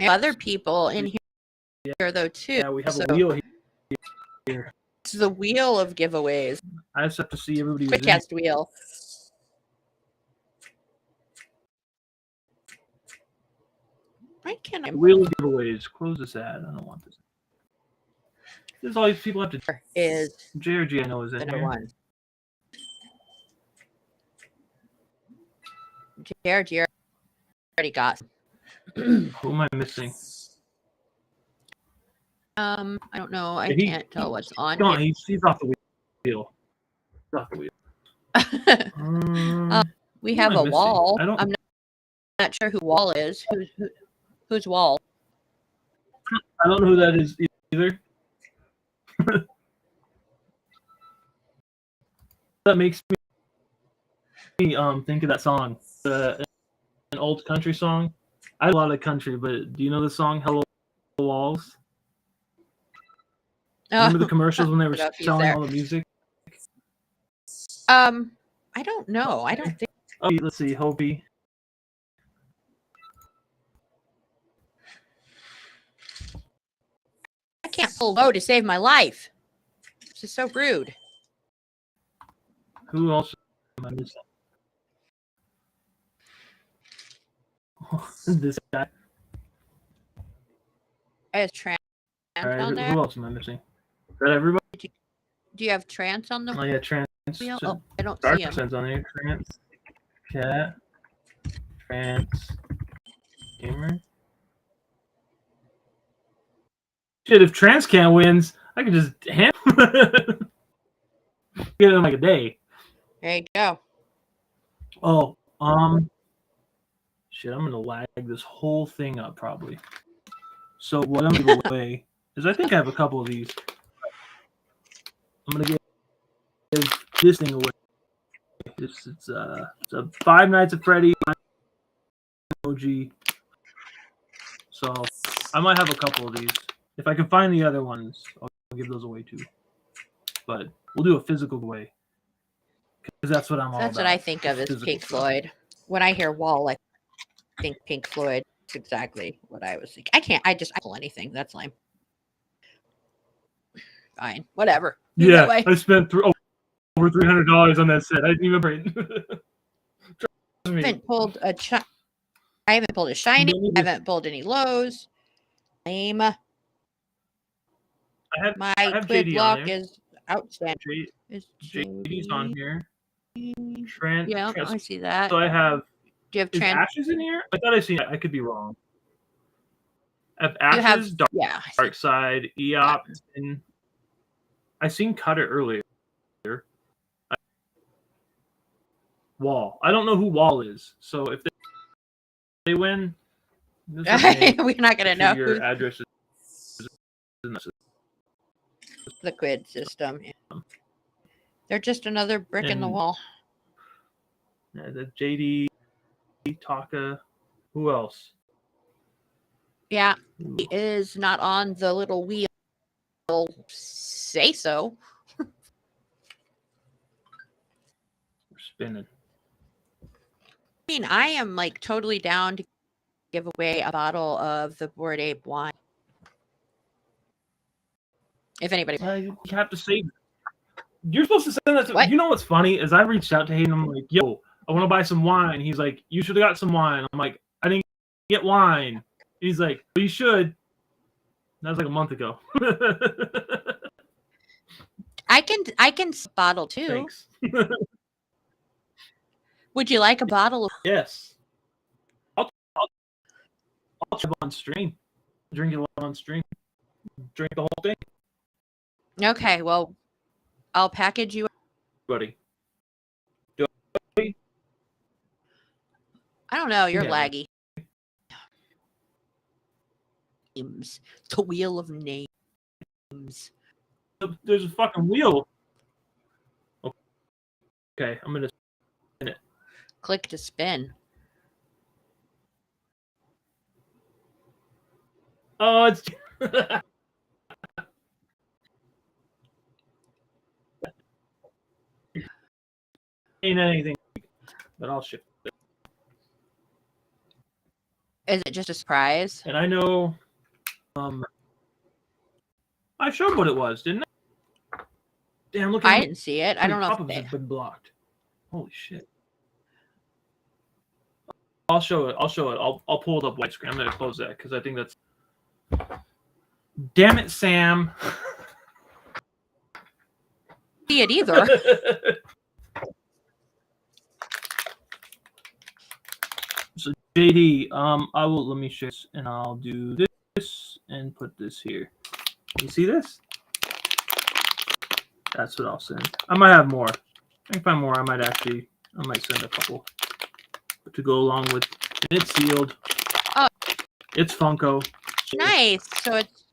Other people in here though too. Yeah, we have a wheel here. It's the wheel of giveaways. I just have to see everybody. Quiddcast wheel. Why can't I? Wheel of giveaways. Close this ad. I don't want this. This is all these people have to do. Is JRG, I know, is in the here. One. JRG already got. Who am I missing? I don't know. I can't tell what's on here. He's off the wheel. He's off the wheel. We have a wall. I'm not sure who Wall is. Who's Wall? I don't know who that is either. That makes me think of that song, an old country song. I have a lot of country, but do you know the song "Hello Walls"? Remember the commercials when they were selling all the music? I don't know. I don't think. Oh, let's see, Hobie. I can't pull low to save my life. This is so rude. Who else am I missing? This guy. Is Trance on there? Who else am I missing? Is that everybody? Do you have Trance on the? Oh yeah, Trance. Oh, I don't see him. On there. Trance. Cat. Trance. Gamer. Shit, if Trance Can wins, I could just get it in like a day. There you go. Oh, shit, I'm gonna lag this whole thing up probably. So what I'm gonna give away is I think I have a couple of these. I'm gonna give this thing away. It's a Five Nights at Freddy emoji. So I might have a couple of these. If I can find the other ones, I'll give those away too. But we'll do a physical giveaway because that's what I'm all about. That's what I think of as Pink Floyd. When I hear Wall, I think Pink Floyd. That's exactly what I was thinking. I just pull anything. That's lame. Fine, whatever. Yeah, I spent over $300 on that set. I didn't even break. I haven't pulled a shiny. I haven't pulled any lows. Lame. My Quid block is outstanding. JD's on here. Trent. Yeah, I see that. So I have. Do you have Ashes in here? I thought I seen it. I could be wrong. I have Ashes, Dark Side, EOP, and I seen Cutter earlier. Wall. I don't know who Wall is. So if they win, we're not gonna know. Your address is in the Quid system. Yeah. They're just another brick in the wall. Yeah, the JD, Taka, who else? Yeah, he is not on the little wheel. Say so. We're spinning. I mean, I am like totally down to give away a bottle of the Bored Ape wine. If anybody, you have to save. You're supposed to send that to. What? You know what's funny is I reached out to him. I'm like, "Yo, I want to buy some wine." He's like, "You should have got some wine." I'm like, "I didn't get wine." He's like, "Well, you should." That was like a month ago. I can bottle too. Thanks. Would you like a bottle of? Yes. I'll on stream. Drink it on stream. Drink the whole thing. Okay, well, I'll package you. Buddy. I don't know. You're laggy. Names. The wheel of names. There's a fucking wheel. Okay, I'm gonna spin it. Click to spin. Oh, it's. Ain't anything, but I'll ship it. Is it just a surprise? And I know, I showed what it was, didn't I? Damn, look! I didn't see it. I don't know if it's been blocked. Holy shit! I'll show it. I'll pull it up widescreen. I'm gonna close that because I think that's. Damn it, Sam! See it either. So JD, let me share this and I'll do this and put this here. You see this? That's what I'll send. I might have more. I can find more. I might send a couple to go along with. And it's sealed. Oh, it's Funko. So, nice. So it's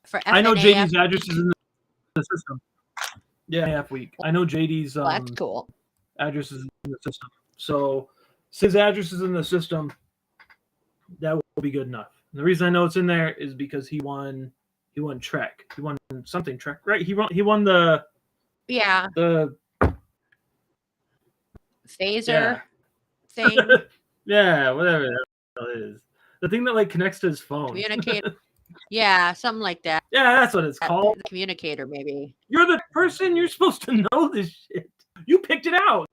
for FNAF. I know JD's address is in the system. Yeah, FNAF week. I know JD's that's cool. Address is in the system. So since address is in the system, that will be good enough. And the reason I know it's in there is because he won Trek. He won something Trek, right? He won the phaser thing. Yeah, whatever that is. The thing that like connects to his phone. Communicator. Yeah, something like that. Yeah, that's what it's called. The communicator, maybe. You're the person you're supposed to know this shit. You picked it out.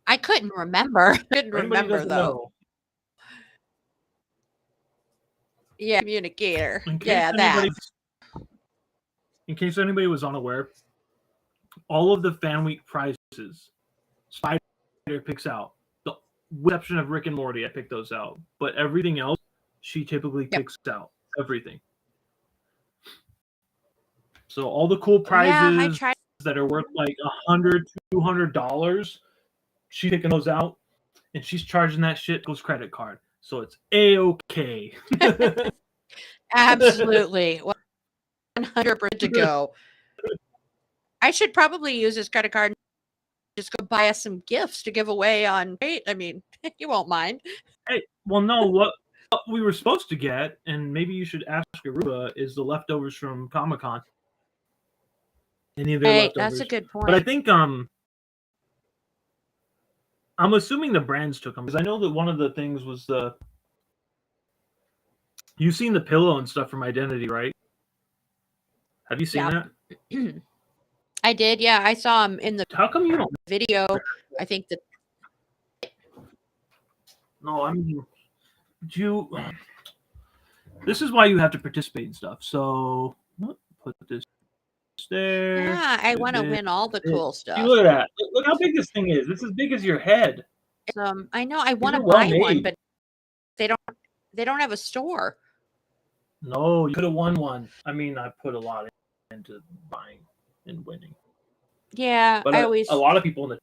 I couldn't remember. Though. Know. Yeah, communicator. Yeah, that. In case anybody was unaware, all of the fan week prizes, Spyder picks out. The exception of Rick and Morty, I picked those out. But everything else, she typically picks out. Everything. So all the cool prizes that are worth like $100, $200, she's picking those out, and she's charging that shit goes credit card. So it's A-okay. Absolutely. 100% to go. I should probably use his credit card and just go buy us some gifts to give away on date. I mean, you won't mind. Hey, well, no, what we were supposed to get, and maybe you should ask Aruba, is the leftovers from Comic-Con. Any of their leftovers. That's a good point. But I think I'm assuming the brands took them, because I know that one of the things was you've seen the pillow and stuff from Identity, right? Have you seen that? I did, yeah. I saw him in the How come you don't video. I think that No, I mean, this is why you have to participate in stuff. So put this there. Yeah, I want to win all the cool stuff. See, look at that. Look how big this thing is. It's as big as your head. I know I want to buy one, but they don't have a store. No, you could have won one. I mean, I put a lot into buying and winning. Yeah, but a lot of people I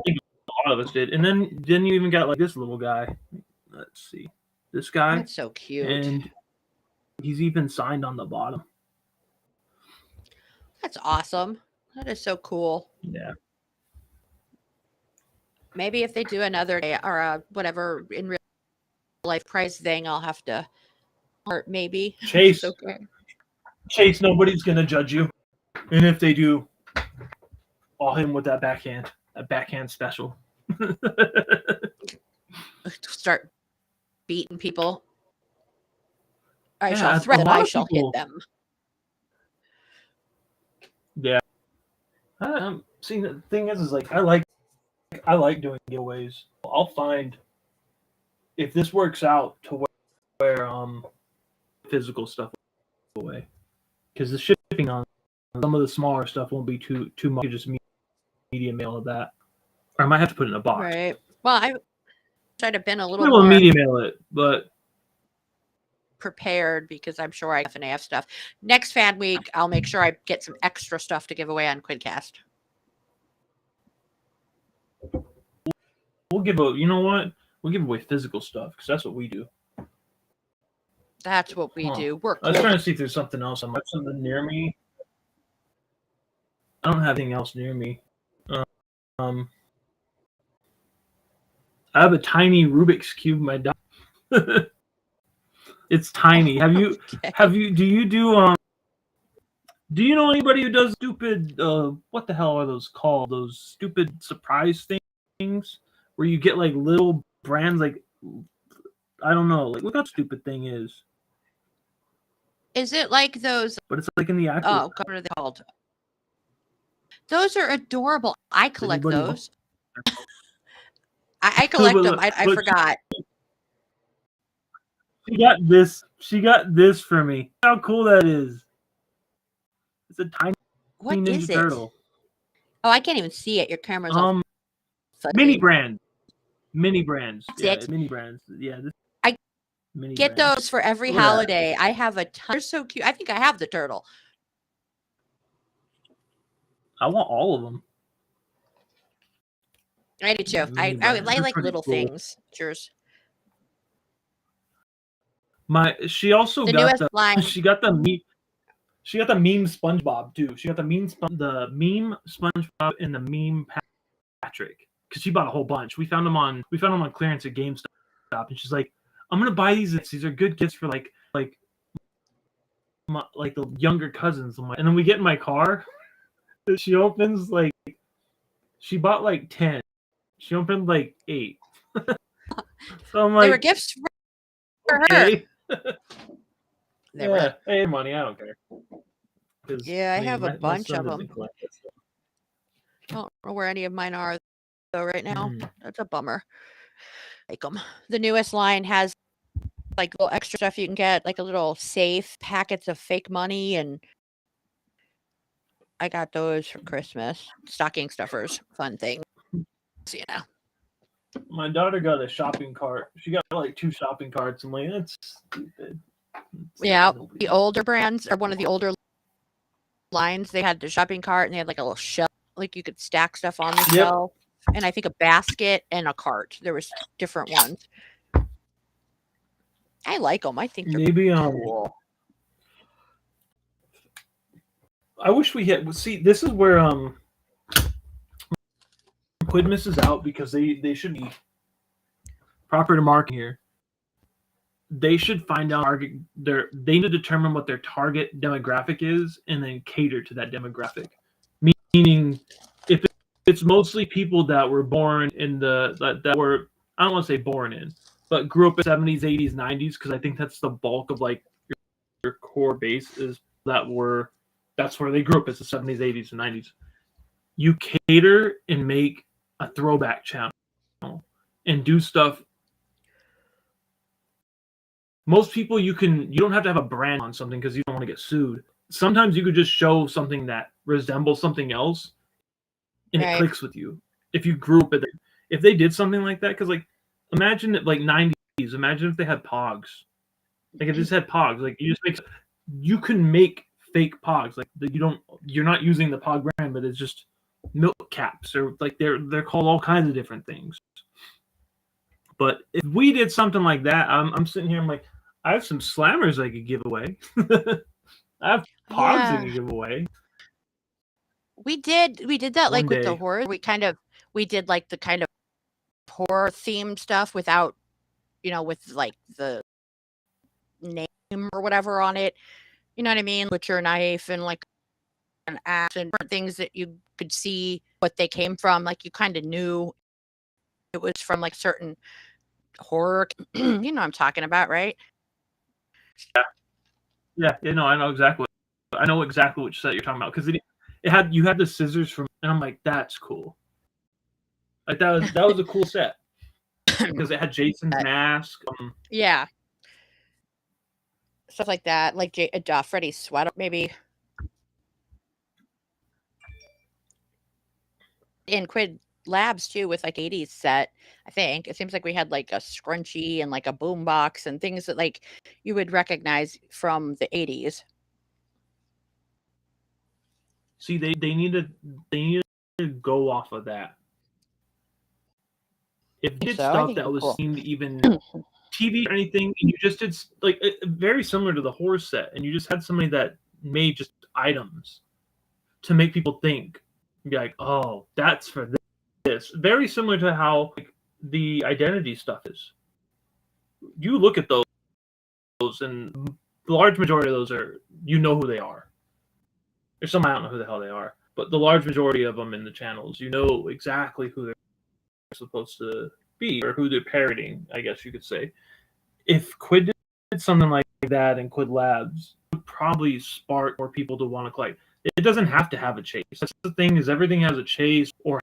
think a lot of us did. And then you even got like this little guy. Let's see. This guy. That's so cute. And he's even signed on the bottom. That's awesome. That is so cool. Yeah. Maybe if they do another day or whatever in real life prize thing, I'll have to maybe. Chase. Okay. Chase, nobody's gonna judge you. And if they do, I'll hit him with that backhand special. Start beating people. I shall threaten. I shall hit them. Yeah. See, the thing is like I like doing giveaways. I'll find if this works out to where physical stuff away, because the shipping on some of the smaller stuff won't be too much. You just media mail of that, or I might have to put it in a box. Right. Well, I tried to been a little more media mail it, but prepared because I'm sure I have FNAF stuff. Next fan week, I'll make sure I get some extra stuff to give away on Quiddcast. We'll give We'll give away physical stuff because that's what we do. That's what we do. I was trying to see if there's something else. I have something near me. I don't have anything else near me. I have a tiny Rubik's Cube in my dock. It's tiny. Do you know anybody who does stupid what the hell are those called? Those stupid surprise things where you get like little brands, like I don't know, like look how stupid thing is. Is it like those? But it's like in the actual. Oh, what are they called? Those are adorable. I collect those. I collect them. I forgot. She got this for me. How cool that is! It's a tiny Ninja Turtle. Oh, I can't even see it. Your camera's all mini brands. Yeah, it. mini brands. Yeah. Mini Get brands. those for every holiday. I have a ton. They're so cute. I think I have the turtle. I want all of them. I do too. I like little things. Cheers. She also the got newest the line. She got the meme SpongeBob too. She got the meme SpongeBob and the meme Patrick because she bought a whole bunch. We found them on clearance at GameStop, and she's like, "I'm gonna buy these. These are good gifts for like the younger cousins." And then we get in my car. She opens she bought 10. She opened 8. So I'm like, they were gifts for okay. her. They were. Hey, money, I don't care. Yeah, I have a bunch of them. I don't know where any of mine are though right now. That's a bummer. Like them. The newest line has little extra stuff you can get, like a little safe, packets of fake money, and I got those for Christmas. Stocking stuffers, fun thing. You know. My daughter got a shopping cart. She got 2 shopping carts. I'm like, that's stupid. Yeah, the older brands are one of the older lines. They had the shopping cart and they had a little shelf, you could stack stuff on the shelf, and I think a basket and a cart. There was different ones. I like them. I think they're cool. I wish we had. See, this is where Quid misses out because they should be proper to market here. They should find out they need to determine what their target demographic is and then cater to that demographic. Meaning, if it's mostly people that were born in that were, I don't want to say born in, but grew up in the 70s, 80s, 90s, because I think that's the bulk of your core base is that's where they grew up, is the 70s, 80s, and 90s. You cater and make a throwback channel and do stuff. Most people, you don't have to have a brand on something because you don't want to get sued. Sometimes you could just show something that resembles something else and it clicks with you. If you grew up if they did something like that, because imagine it 90s, imagine if they had Pogs. If this had Pogs, you can make fake Pogs. You're not using the Pog brand, but it's just milk caps, or they're called all kinds of different things. But if we did something like that, I'm sitting here, I'm like, I have some slammers I could give away. I have Pogs I could give away. We did that with the horror. We did the kind of horror themed stuff without, with the name or whatever on it. You know what I mean? Butcher knife and an axe and different things that you could see what they came from. You kind of knew it was from certain horror. You know what I'm talking about, right? Yeah. I know exactly. I know exactly which set you're talking about, because you had the scissors from, and I'm like, that's cool. That was a cool set because it had Jason's mask. Yeah. Stuff like that, Freddy's sweater, maybe. In Quid Labs too, with 80s set, I think it seems like we had a scrunchie and a boombox and things that you would recognize from the 80s. See, they need to go off of that. If you did stuff that was seemed even TV or anything, and you just did very similar to the horror set, and you just had somebody that made just items to make people think, be like, oh, that's for this. Very similar to how the identity stuff is. You look at those, and the large majority of those are, who they are. There's some I don't know who the hell they are, but the large majority of them in the channels, exactly who they're supposed to be, or who they're parroting, I guess you could say. If Quid did something like that in Quid Labs, it would probably spark more people to want to collect. It doesn't have to have a chase. That's the thing, is everything has a chase or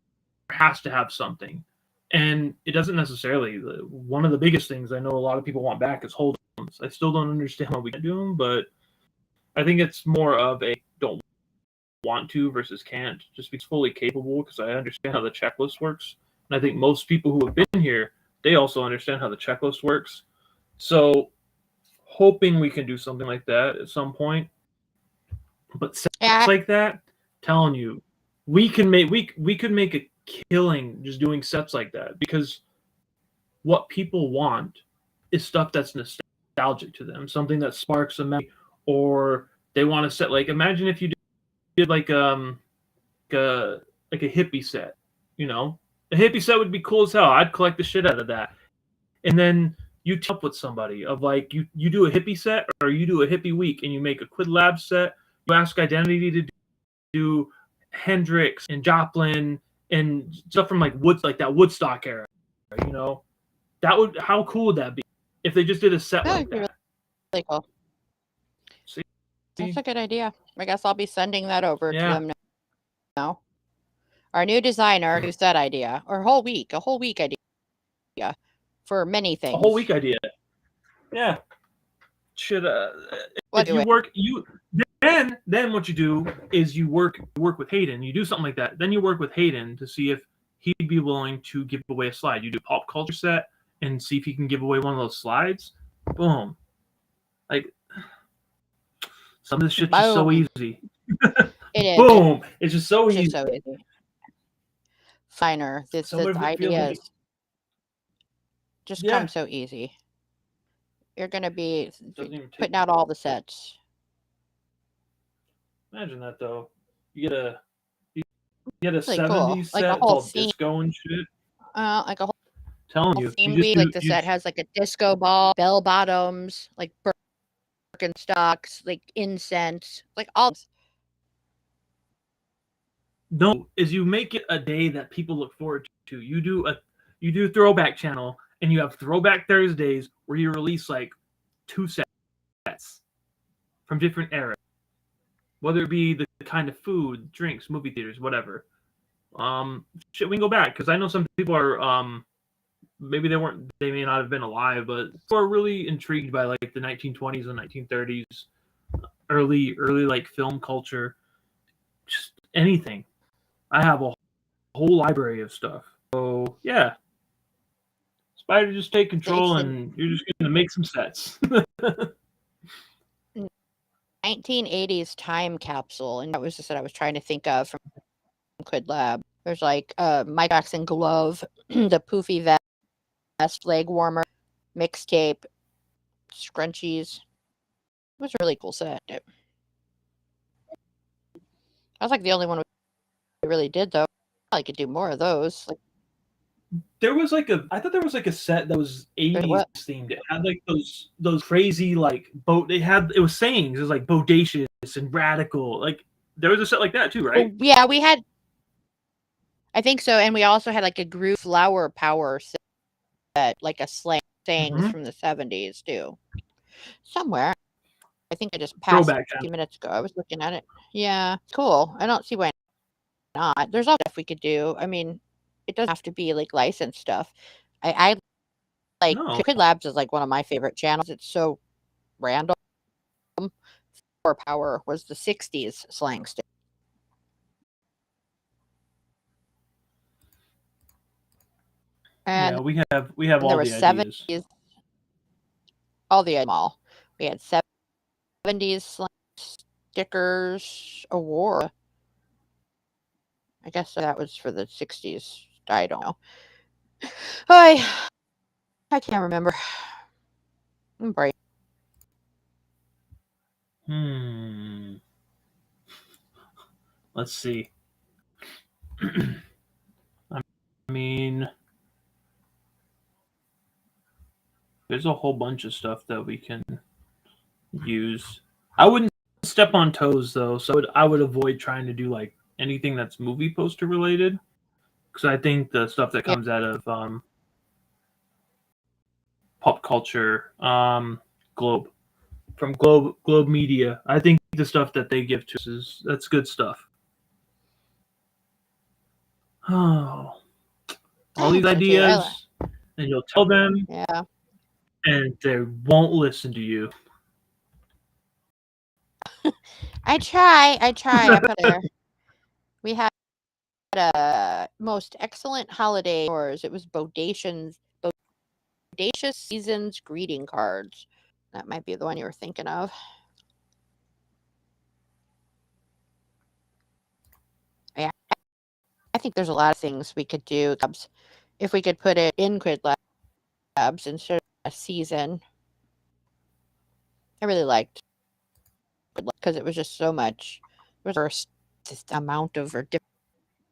has to have something. And it doesn't necessarily. One of the biggest things I know a lot of people want back is hold'ems. I still don't understand why we can't do them, but I think it's more of a don't want to versus can't. Just be fully capable, because I understand how the checklist works. And I think most people who have been here, they also understand how the checklist works. So hoping we can do something like that at some point. But sets like that, telling you, we could make a killing just doing sets like that, because what people want is stuff that's nostalgic to them, something that sparks a memory, or they want to set, like, imagine if you did like a hippie set, you know, a hippie set would be cool as hell. I'd collect the shit out of that. And then you team up with somebody of like, you do a hippie set, or you do a hippie week, and you make a Quid Lab set. You ask Identity to do Hendrix and Joplin and stuff from like that Woodstock era, you know. How cool would that be if they just did a set like that? Really cool. See? That's a good idea. I guess I'll be sending that over to them now. Our new designer who's that idea, or a whole week idea for many things. A whole week idea. Yeah. Should if you work then what you do is you work with Hayden. You do something like that. Then you work with Hayden to see if he'd be willing to give away a slide. You do pop culture set and see if he can give away one of those slides. Boom. Like, some of this shit's just so easy. It is. Boom. It's just so easy. So easy. Finer. This ideas just come so easy. You're going to be putting out all the sets. Imagine that, though. You get a really 70s cool. set like a whole called disco and shit. Like a whole telling you. Theme week, like the set has like a disco ball, bell bottoms, like Birkenstocks, like incense, like all. No, is you make it a day that people look forward to. You do Throwback Channel, and you have Throwback Thursdays where you release like 2 sets from different eras, whether it be the kind of food, drinks, movie theaters, whatever. Shit, we can go back, because I know some people are maybe they may not have been alive, but are really intrigued by like the 1920s and 1930s, early like film culture, just anything. I have a whole library of stuff. So yeah, Spyder, just take control, and you're just gonna make some sets. 1980s time capsule, and that was just what I was trying to think of from Quid Lab. There's like Mike Jackson glove, the poofy vest, leg warmer, mixtape, scrunchies. It was a really cool set. I was like the only one we really did, though. I could do more of those. Like, there was like I thought there was like a set that was 80s themed. It had like those crazy like it was sayings. It was like bodacious and radical. Like, there was a set like that too, right? Yeah, we had. I think so, and we also had like a groove flower power set, like a slang sayings from the 70s too. Somewhere. I think I just passed a few minutes ago. I was looking at it. Yeah, cool. I don't see why not. There's all stuff we could do. I mean, it doesn't have to be like licensed stuff. I like Quid Labs is like one of my favorite channels. It's so random. Flower power was the 60s slang stick. And yeah, we have all the ideas. 70s, all the all. We had 70s slang stickers award. I guess that was for the 60s. I don't know. I can't remember. I'm bright. Let's see. I mean, there's a whole bunch of stuff that we can use. I wouldn't step on toes, though, so I would avoid trying to do like anything that's movie poster related, because I think the stuff that comes out of pop culture, Globe Media, I think the stuff that they give to us that's good stuff. Oh, all these ideas, and you'll tell them, and they won't listen to you. I try. I put there. We had a most excellent holiday stores. It was bodacious seasons greeting cards. That might be the one you were thinking of. Yeah, I think there's a lot of things we could do. If we could put it in Quid Labs instead of a season. I really liked it because it was just so much. There was this amount of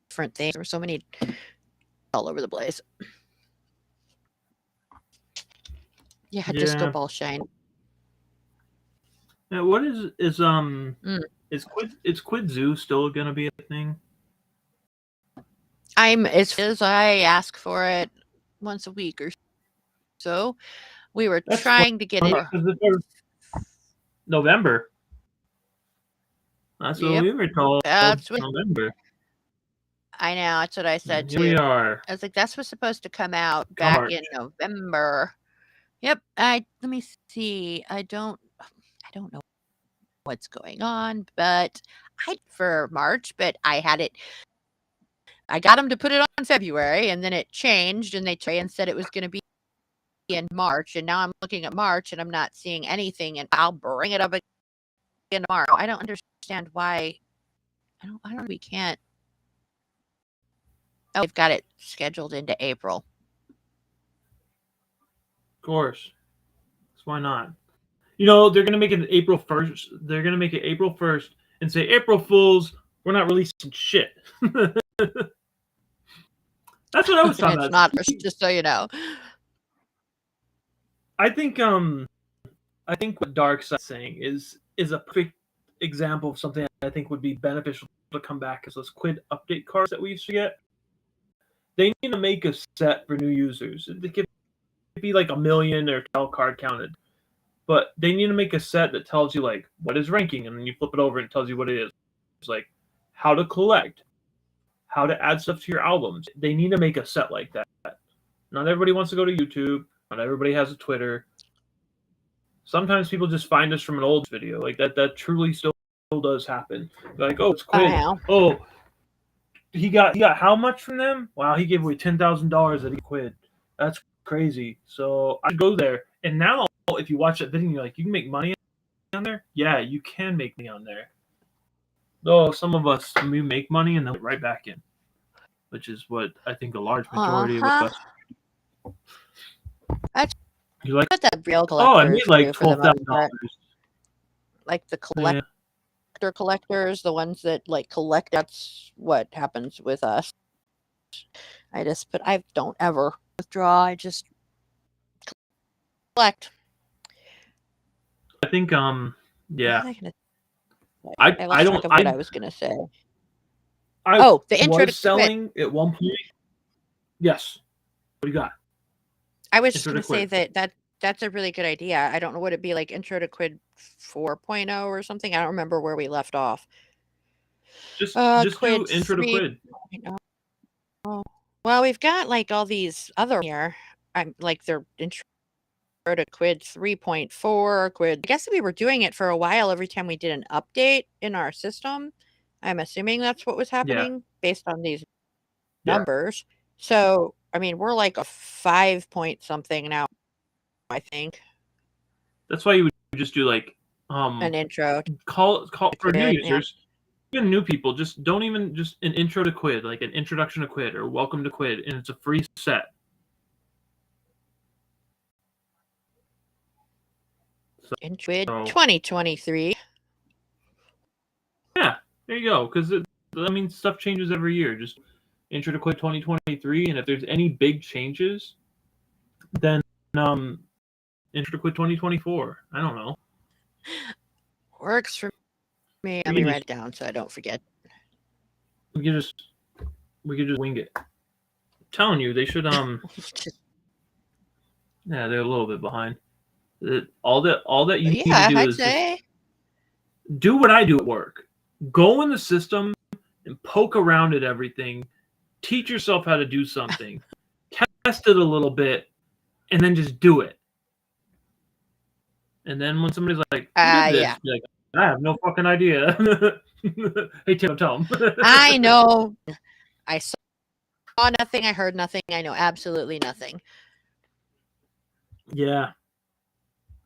different things. There were so many all over the place. Yeah, Disco Ball Shine. Yeah, what is Quid Zoo still gonna be a thing? As I ask for it once a week or so. We were trying to get it November. That's what we were told. That's November. I know. That's what I said too. Here we are. I was like, that was supposed to come out back in November. Yep. Let me see. I don't know what's going on, but for March, but I got them to put it on February, and then it changed, and they said it was going to be in March, and now I'm looking at March, and I'm not seeing anything, and I'll bring it up again tomorrow. I don't understand why. I don't. We can't. Oh, we've got it scheduled into April. Of course. So why not? You know, they're going to make it April 1st. They're going to make it April 1st and say, April Fools, we're not releasing shit. That's what I was talking about. It's not, just so you know. I think what Darkseid's saying is a perfect example of something I think would be beneficial to come back as those Quid update cards that we used to get. They need to make a set for new users. It could be like 1 million or 12 card counted. But they need to make a set that tells you, like, what is ranking, and then you flip it over and it tells you what it is. It's like how to collect, how to add stuff to your albums. They need to make a set like that. Not everybody wants to go to YouTube. Not everybody has a Twitter. Sometimes people just find us from an old video. Like, that truly still does happen. They're like, oh, it's Quid. Oh, he got how much from them? Wow, he gave away $10,000 that he quid. That's crazy. So I go there, and now if you watch that video, you're like, you can make money on there? Yeah, you can make money on there. Though some of us, we make money and then right back in, which is what I think a large majority of us. You like that real collectors? Oh, I made like $12,000. Like the collectors, the ones that like collect. That's what happens with us. I don't ever withdraw. I just collect. I think yeah. I don't know what I was gonna say. The intro to selling at one point. Yes. What do you got? I was just gonna say that's a really good idea. I don't know what it'd be like. Intro to Quid 4.0 or something. I don't remember where we left off. Just Quid do intro to Quid. Well, we've got like all these other here. I'm like they're intro to Quid 3.4, Quid. I guess we were doing it for a while every time we did an update in our system. I'm assuming that's what was happening based on these numbers. So, I mean, we're like a 5 point something now, I think. That's why you would just do like an intro. Call for new users. Even new people, just don't even just an intro to Quid, like an introduction to Quid or welcome to Quid, and it's a free set. In Quid 2023. Yeah, there you go. Because stuff changes every year. Just intro to Quid 2023, and if there's any big changes, then intro to Quid 2024. I don't know. Works for me. Let me write it down so I don't forget. We could just wing it. I'm telling you, they should yeah, they're a little bit behind. All that you need to do is do what I do at work. Go in the system and poke around at everything. Teach yourself how to do something. Test it a little bit, and then just do it. And then when somebody's like, who did this? You're like, I have no fucking idea. Hey, Tim, tell them. I know. I saw nothing. I heard nothing. I know absolutely nothing. Yeah.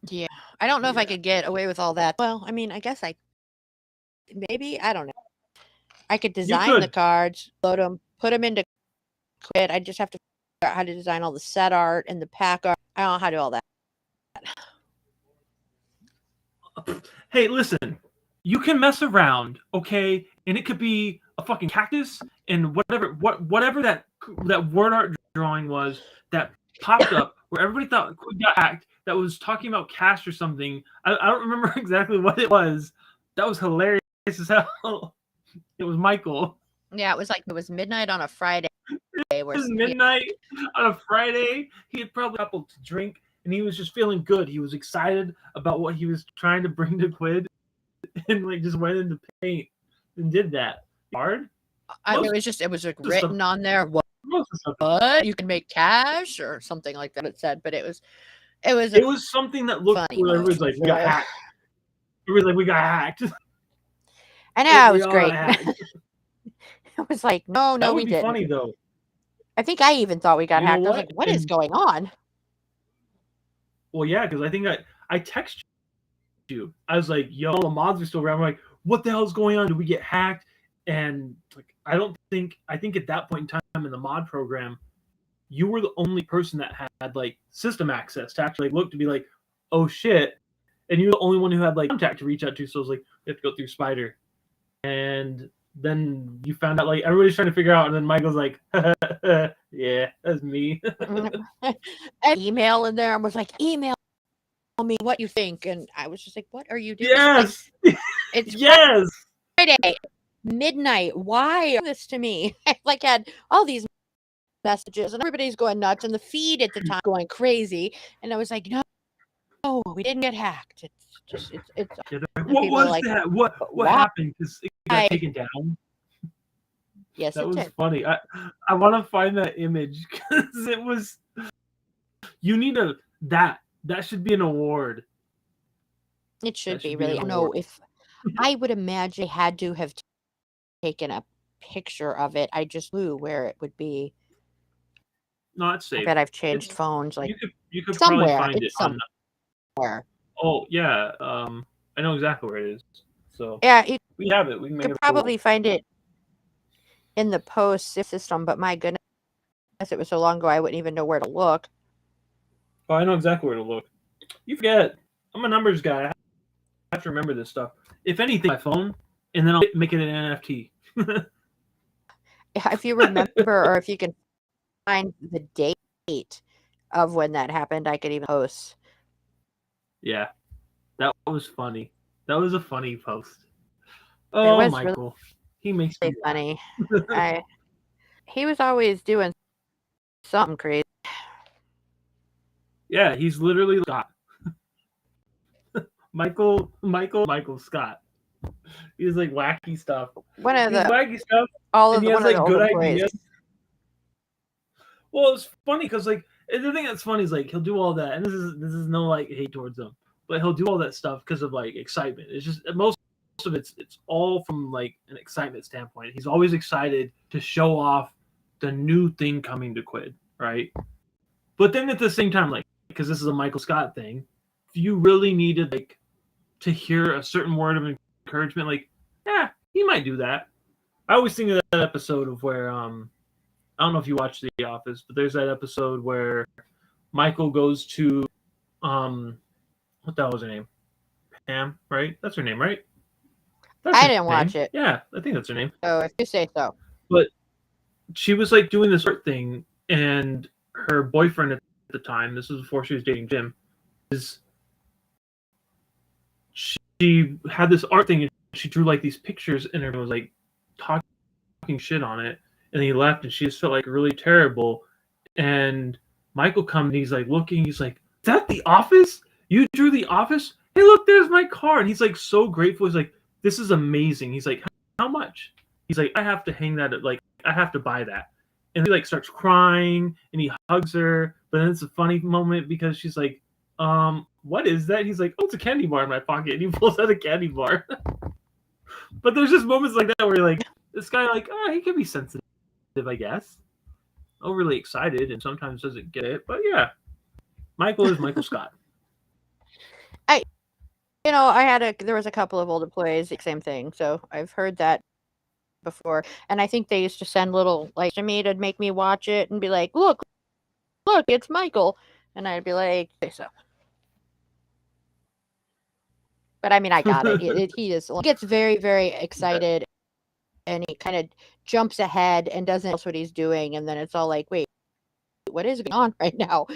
Yeah. I don't know if I could get away with all that. Well, I mean, I guess maybe, I don't know. I could design the cards, load them, put them into Quid. I just have to figure out how to design all the set art and the pack art. I don't know how to do all that. Hey, listen, you can mess around, okay? And it could be a fucking cactus and whatever that word art drawing was that popped up where everybody thought Quid got hacked, that was talking about cash or something. I don't remember exactly what it was. That was hilarious as hell. It was Michael. Yeah, it was midnight on a Friday. It was midnight on a Friday. He had probably a couple to drink, and he was just feeling good. He was excited about what he was trying to bring to Quid, and like just went into paint and did that. Hard. It was like written on there. What you can make cash or something like that. It said, but it was something that looked funny. Where everybody's like, we got hacked. Everybody's like, we got hacked. I know, it was great. It was like, no, we didn't. Funny though. I think I even thought we got hacked. I was like, what is going on? Well, yeah, because I think I texted you. I was like, yo, the mods are still around. I'm like, what the hell's going on? Did we get hacked? And like, I think at that point in time in the mod program, you were the only person that had like system access to actually look to be like, oh shit. And you're the only one who had like contact to reach out to. So I was like, you have to go through Spyder. And then you found out like everybody's trying to figure out, and then Michael's like, yeah, that's me. Email in there and was like, email me what you think. And I was just like, what are you doing? Yes. Like, it's Friday, midnight. Why are this to me? I like had all these messages and everybody's going nuts and the feed at the time going crazy. And I was like, no, we didn't get hacked. It's just what was like, that? What happened? Because it got taken down. Yes, that was did. Funny. I want to find that image because it was. You need that should be an award. It should be really. I don't know if I would imagine I had to have taken a picture of it. I just knew where it would be. Not safe. I bet I've changed phones. Like you could somewhere. Probably find it somewhere. Oh yeah, I know exactly where it is. So yeah, we have it. We can probably find it in the post system. But my goodness, it was so long ago I wouldn't even know where to look. Oh, I know exactly where to look. You forget. I'm a numbers guy. I have to remember this stuff. If anything, my phone, and then I'll make it an NFT. If you remember, or if you can find the date of when that happened, I could even post. Yeah, that was funny. That was a funny post. Oh, Michael, really, he makes me funny. He was always doing something crazy. Yeah, he's literally Scott. Michael Scott. He's like wacky stuff. One of the wacky stuff. All of the one of the good ideas. Well, it's funny because like the thing that's funny is like he'll do all that, and this is no like hate towards him, but he'll do all that stuff because of like excitement. It's just most of it's all from like an excitement standpoint. He's always excited to show off the new thing coming to Quid, right? But then at the same time, like because this is a Michael Scott thing, if you really needed like to hear a certain word of encouragement, like yeah, he might do that. I always think of that episode of where I don't know if you watch The Office, but there's that episode where Michael goes to what the hell was her name? Pam, right? That's her name, right? I didn't watch it. Yeah, I think that's her name. Oh, if you say so. But she was like doing this art thing, and her boyfriend at the time, this was before she was dating Jim, she had this art thing and she drew like these pictures and everyone was like talking shit on it, and he left and she just felt like really terrible. And Michael comes and he's like looking, he's like, is that The Office? You drew The Office? Hey, look, there's my car. And he's like so grateful. He's like, this is amazing. He's like, how much? He's like, I have to hang that, like I have to buy that. And he like starts crying and he hugs her, but then it's a funny moment because she's like, what is that? He's like, oh, it's a candy bar in my pocket. And he pulls out a candy bar. But there's just moments like that where you're like, this guy, like, he can be sensitive, I guess. Overly excited and sometimes doesn't get it. But yeah, Michael is Michael Scott. there was a couple of older plays, same thing. So I've heard that before, and I think they used to send little like to me to make me watch it and be like, look, it's Michael, and I'd be like, okay, so. But I mean, I got it. He gets very, very excited, and he kind of jumps ahead and doesn't know what he's doing, and then it's all like, wait, what is going on right now?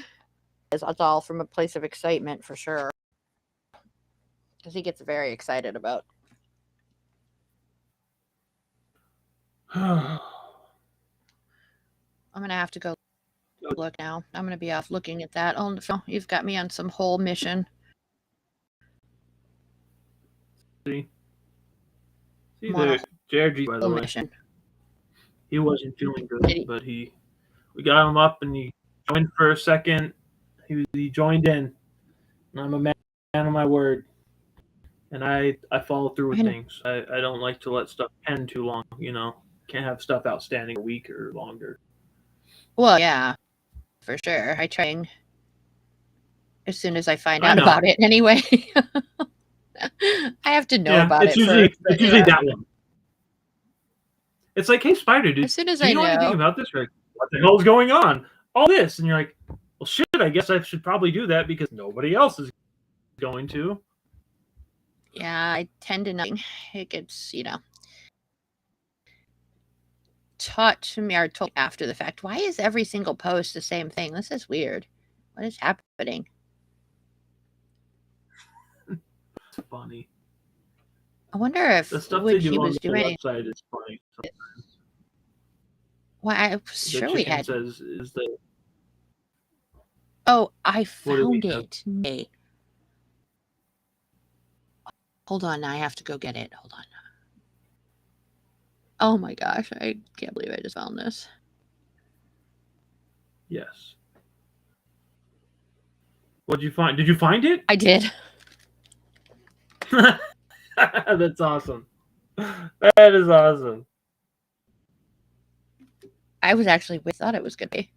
It's all from a place of excitement for sure, because he gets very excited about. I'm gonna have to go look now. I'm gonna be off looking at that. Oh, you've got me on some whole mission. See there, JRG, by the way. Mission. He wasn't feeling good, but we got him up, and he joined for a second. He joined in, and I'm a man of my word, and I follow through with things. I don't like to let stuff pen too long. Can't have stuff outstanding a week or longer. Well, yeah, for sure. I try as soon as I find out about it. Anyway, I have to know about it. It's usually that one. It's like, hey, Spyder, dude, as soon as do you know anything about this? You're like, what the hell's going on? All this, and you're like, well, shit. I guess I should probably do that because nobody else is going to. Yeah, I tend to not. It gets, taught to me or told after the fact. Why is every single post the same thing? This is weird. What is happening? It's funny. I wonder if the stuff what they do he on was the doing. website is funny sometimes. Well, I'm sure we had. Says is the. Oh, I found it. Hey. Hold on, I have to go get it. Hold on. Oh my gosh, I can't believe I just found this. Yes. What did you find? Did you find it? I did. That's awesome. That is awesome. I was actually thought it was going to be.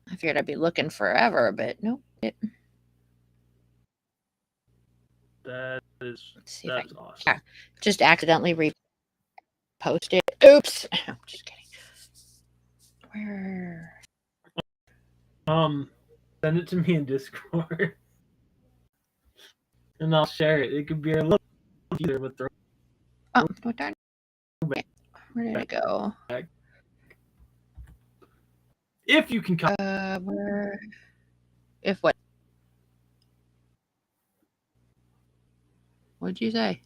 I figured I'd be looking forever, but nope. That's awesome. Yeah, just accidentally repost it. Oops. I'm just kidding. Where? Send it to me in Discord, and I'll share it. It could be a little either, but throw. Oh, darn. Where did it go? If you can come. Where? If what? What did you say?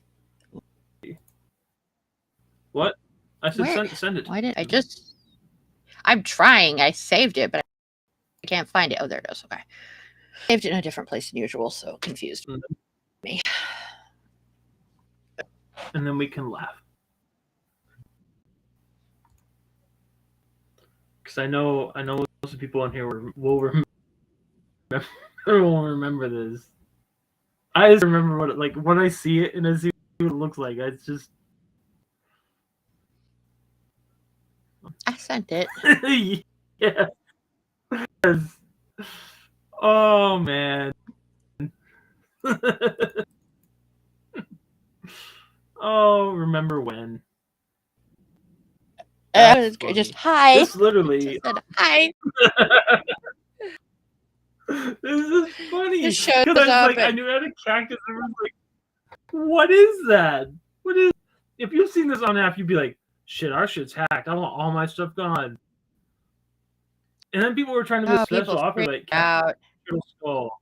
What? I said send it. Why did I just? I'm trying. I saved it, but I can't find it. Oh, there it is. Okay. Saved it in a different place than usual, so confused me. And then we can laugh. Because I know most of the people on here will remember this. I just remember what when I see it and I see what it looks like. It's just. I sent it. Yes. Oh man. Oh, remember when? Just hi. This literally. Just said, hi. This is funny. This shows up. I knew I had a cactus and I was like, what is that? What is? If you've seen this on app, you'd be like, shit, our shit's hacked. I want all my stuff gone. And then people were trying to do a special offer like Turtle Skull,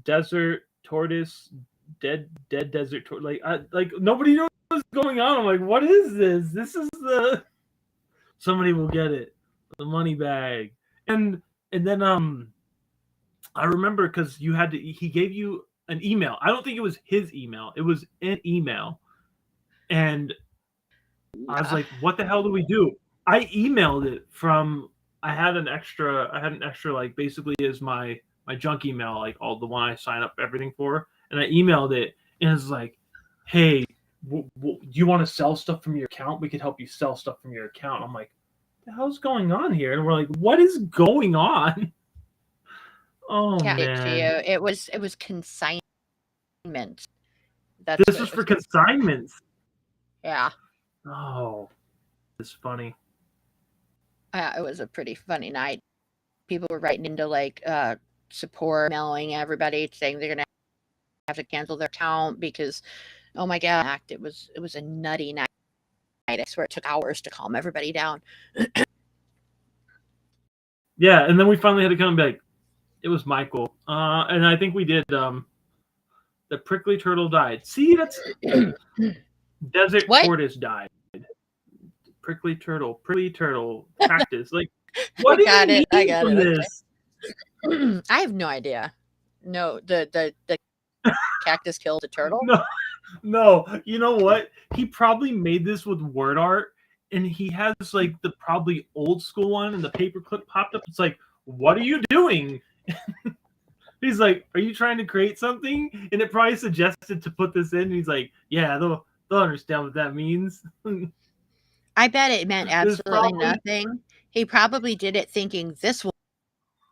Desert Tortoise, Dead Desert Tortoise. Like nobody knows what's going on. I'm like, what is this? This is the. Somebody will get it. The money bag. And then I remember because he gave you an email. I don't think it was his email. It was an email. And I was like, what the hell do we do? I emailed it from I had an extra like basically as my junk email, like all the one I sign up everything for, and I emailed it and it's like, hey, do you want to sell stuff from your account? We could help you sell stuff from your account. I'm like, what the hell's going on here? And we're like, what is going on? Oh Can't get to you. man, It was consignment. this was for consignments. Yeah. Oh, it's funny. It was a pretty funny night. People were writing into like support, emailing everybody saying they're gonna have to cancel their account because, oh my god, it was a nutty night. I swear it took hours to calm everybody down. Yeah, and then we finally had to come back. It was Michael, and I think we did. The prickly turtle died. See, that's desert tortoise died. Prickly turtle, cactus. Like, what do you need from this? I have no idea. No, the cactus killed the turtle. No. You know what? He probably made this with word art, and he has like the probably old school one, and the paperclip popped up. It's like, what are you doing? He's like, are you trying to create something? And it probably suggested to put this in. And he's like, yeah, they'll understand what that means. I bet it meant absolutely nothing. He probably did it thinking this will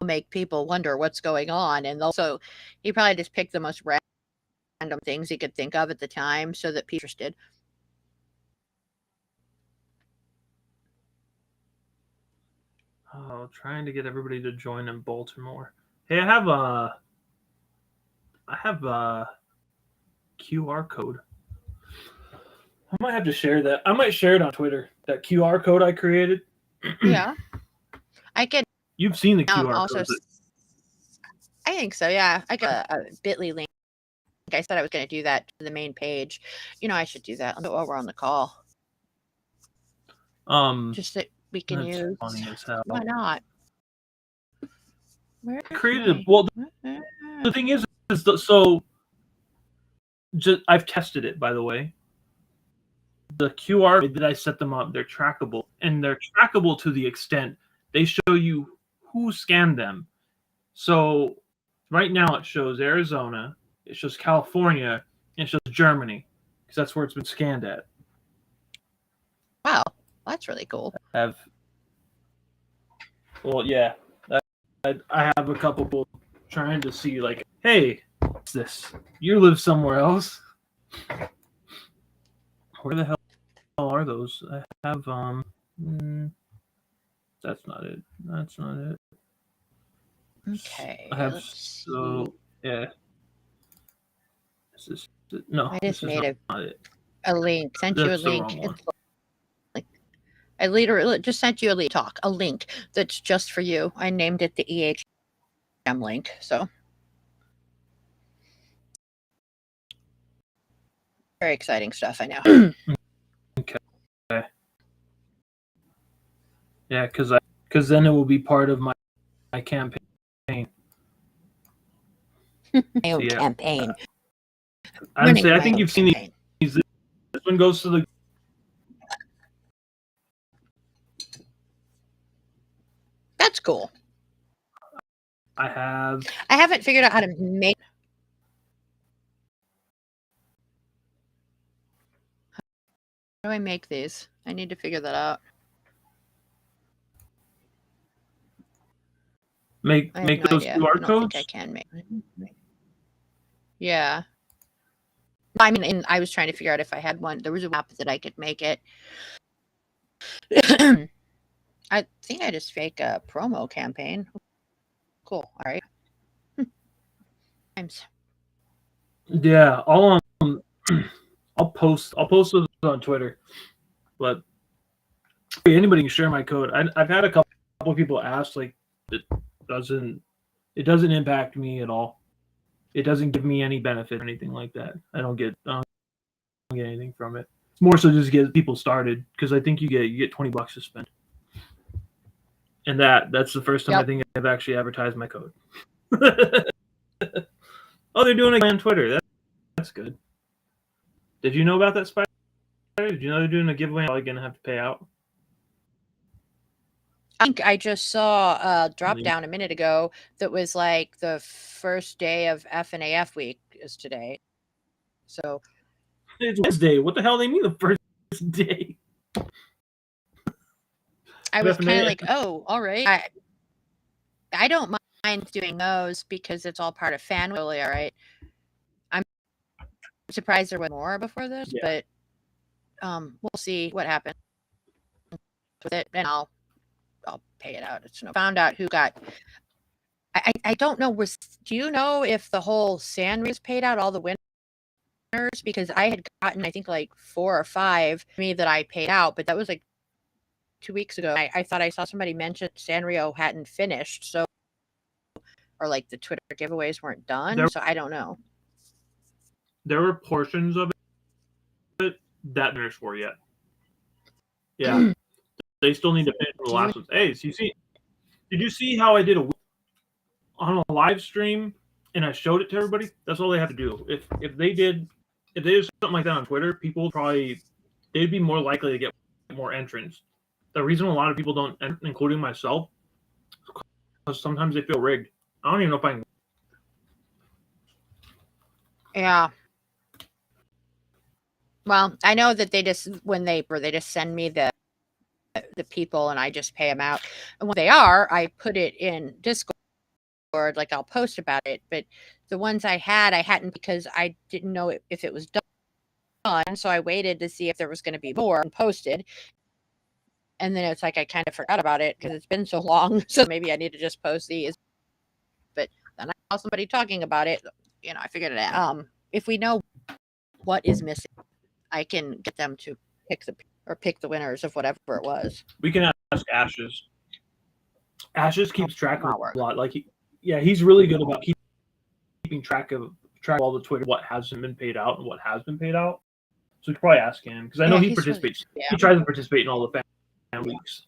make people wonder what's going on. And also, he probably just picked the most random things he could think of at the time so that people interested. Oh, trying to get everybody to join in Baltimore. Hey, I have a QR code. I might have to share that. I might share it on Twitter. That QR code I created. Yeah, I could. You've seen the QR also, code. I think so. Yeah, I got a Bitly link. I said I was going to do that to the main page. You know, I should do that while we're on the call. Just that we can use. Funny as hell. Why not? Where created well. The thing is so. I've tested it, by the way. The QR that I set them up, they're trackable, and they're trackable to the extent they show you who scanned them. So right now it shows Arizona, it shows California, and it shows Germany because that's where it's been scanned at. Wow, that's really cool. Yeah, I have a couple people trying to see like, hey, what's this? You live somewhere else. Where the hell are those? I have that's not it. That's not it. Okay. I have yeah. Is this no? I just made a link. Sent you a link. I literally just sent you a link that's just for you. I named it the EHM link. So very exciting stuff. I know. Okay. Yeah, because then it will be part of my campaign. My own campaign. I think you've seen these. This one goes to the. That's cool. I haven't figured out how to make. How do I make these? I need to figure that out. Make those QR codes? I don't think I can make. Yeah. I mean, I was trying to figure out if I had one. There was a app that I could make it. I think I just fake a promo campaign. Cool. All right. Times. Yeah, I'll post those on Twitter, but anybody can share my code. I've had a couple of people ask, like, it doesn't impact me at all. It doesn't give me any benefit or anything like that. I don't get anything from it. It's more so just get people started because I think you get $20 to spend, and that's the first time I think I've actually advertised my code. Oh, they're doing it on Twitter. That's good. Did you know about that, Spyder? Did you know they're doing a giveaway? Probably gonna have to pay out. I think I just saw a drop down a minute ago that was like the first day of FNAF week is today. So it's Wednesday. What the hell do they mean the first day? I was kind of like, oh, all right. I don't mind doing those because it's all part of FanWilia, right? I'm surprised there was more before this, but we'll see what happens with it, and I'll pay it out. It's found out who got. I don't know. Do you know if the whole Sanrio paid out all the winners? Because I had gotten, I think, like 4 or 5 me that I paid out, but that was like 2 weeks ago. I thought I saw somebody mention Sanrio hadn't finished, so or like the Twitter giveaways weren't done. So I don't know. There were portions of it that finished for yet. Yeah, they still need to finish the last ones. Hey, so did you see how I did on a live stream and I showed it to everybody? That's all they have to do. If they did something like that on Twitter, people they'd be more likely to get more entrants. The reason a lot of people don't, including myself, because sometimes they feel rigged. I don't even know if I can. Yeah. Well, I know that they just send me the people and I just pay them out. And when they are, I put it in Discord, like I'll post about it. But the ones I hadn't because I didn't know if it was done. So I waited to see if there was going to be more and posted. And then it's like I kind of forgot about it because it's been so long. So maybe I need to just post these. But then I saw somebody talking about it. I figured it out. If we know what is missing, I can get them to pick the winners of whatever it was. We can ask Ashes. Ashes keeps track of a lot. Like he's really good about keeping track of all the Twitter, what hasn't been paid out and what has been paid out. So we could probably ask him because I know he participates. Really, he tries to participate in all the fan weeks.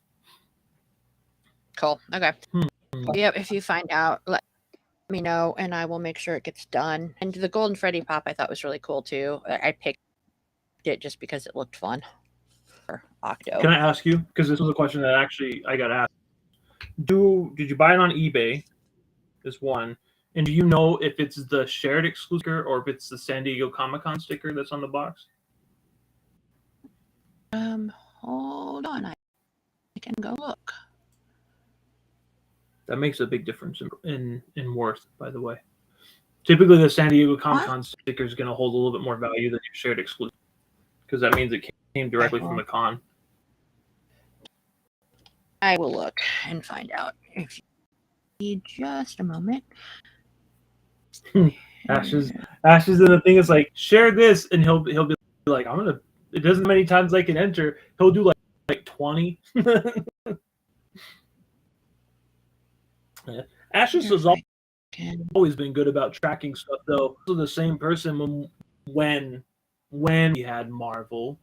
Cool. Okay. Yep. If you find out, let me know, and I will make sure it gets done. And the Golden Freddy Pop I thought was really cool too. I picked it just because it looked fun for Octo. Can I ask you? Because this was a question that actually I got asked. Did you buy it on eBay? Is one. And do you know if it's the shared exclusive or if it's the San Diego Comic-Con sticker that's on the box? Hold on. I can go look. That makes a big difference in worth, by the way. Typically, the San Diego Comic-Con sticker is going to hold a little bit more value than your shared exclusive because that means it came directly from the con. I will look and find out. If you need just a moment. Ashes, and the thing is like, share this, and he'll be like, I'm gonna. It doesn't many times I can enter. He'll do like 20. Yeah. Ashes has always been good about tracking stuff, though. So the same person when we had Marvel,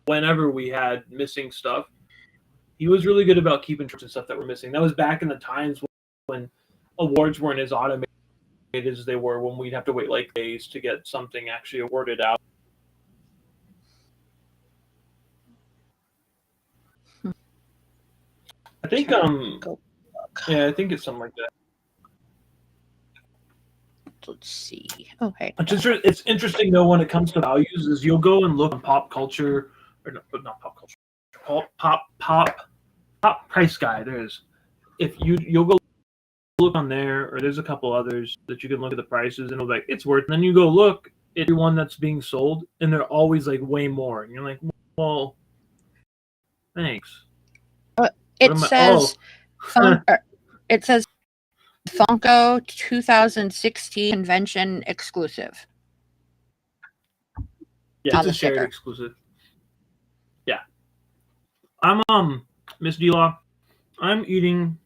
whenever we had missing stuff, he was really good about keeping track of stuff that were missing. That was back in the times when awards weren't as automated as they were, when we'd have to wait like days to get something actually awarded out. I think yeah, I think it's something like that. Let's see. Okay. It's interesting though when it comes to values is you'll go and look on pop culture or not pop culture, pop price guide. If you'll go look on there, or there's a couple others that you can look at the prices and it'll like it's worth. And then you go look at every one that's being sold and they're always like way more, and you're like, well, thanks. It says Funko 2016 convention exclusive. Yeah, it's a shared exclusive. Yeah. I'm Miss D-Law. I'm eating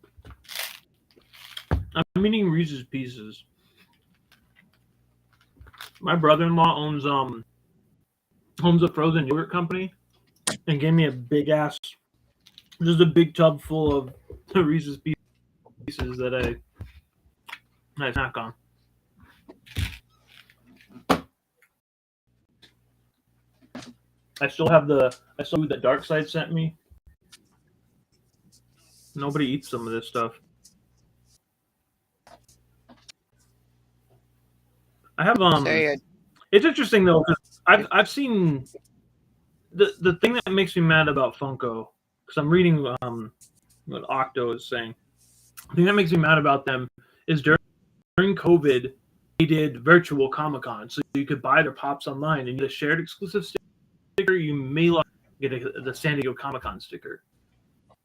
Reese's Pieces. My brother-in-law owns a frozen yogurt company and gave me a big ass, just a big tub full of Reese's Pieces that I snack on. I still have the Dark Side sent me. Nobody eats some of this stuff. I have It's interesting though because I've seen the thing that makes me mad about Funko, because I'm reading what Octo is saying. The thing that makes me mad about them is during COVID, they did virtual Comic-Con, so you could buy their pops online, and you get a shared exclusive sticker. You may get the San Diego Comic-Con sticker.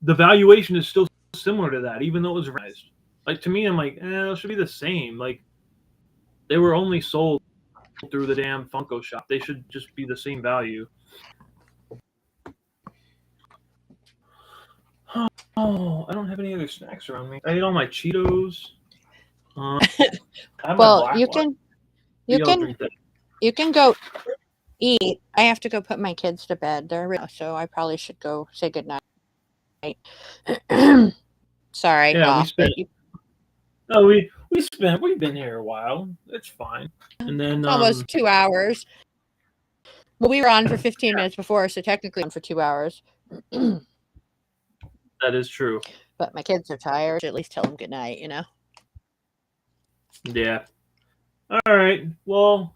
The valuation is still similar to that, even though it was raised. Like, to me, I'm like, it should be the same. Like, they were only sold through the damn Funko shop. They should just be the same value. Oh, I don't have any other snacks around me. I ate all my Cheetos. Well, you can go eat. I have to go put my kids to bed. So I probably should go say goodnight. Sorry. Yeah, we've been here a while. It's fine. And then almost 2 hours. Well, we were on for 15 minutes before, so technically on for 2 hours. That is true. But my kids are tired. At least tell them good night, Yeah. All right. Well,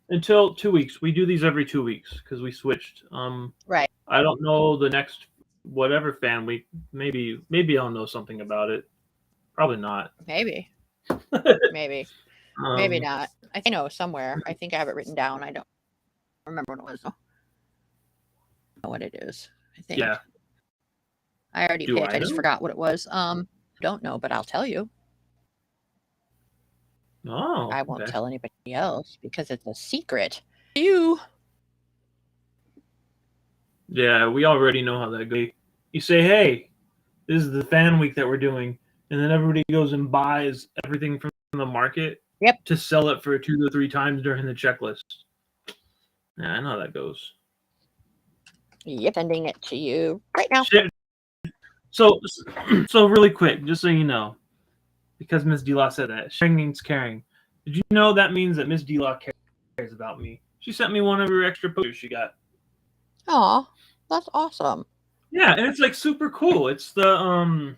until 2 weeks. We do these every 2 weeks because we switched. Right. I don't know the next whatever fan week. Maybe I'll know something about it. Probably not. Maybe. Maybe not. I know somewhere. I think I have it written down. I don't remember what it was though. I know what it is. I think. Yeah. I already picked. I just forgot what it was. Don't know, but I'll tell you. Oh. I won't tell anybody else because it's a secret. You. Yeah, we already know how that goes. You say, hey, this is the fan week that we're doing, and then everybody goes and buys everything from the market to sell it for 2 to 3 times during the checklist. Yeah, I know how that goes. Yep, sending it to you right now. So really quick, just so you know, because Miss D-Law said that, sharing means caring. Did you know that means that Miss D-Law cares about me? She sent me one of her extra posters she got. Aw, that's awesome. Yeah, and it's like super cool. It's the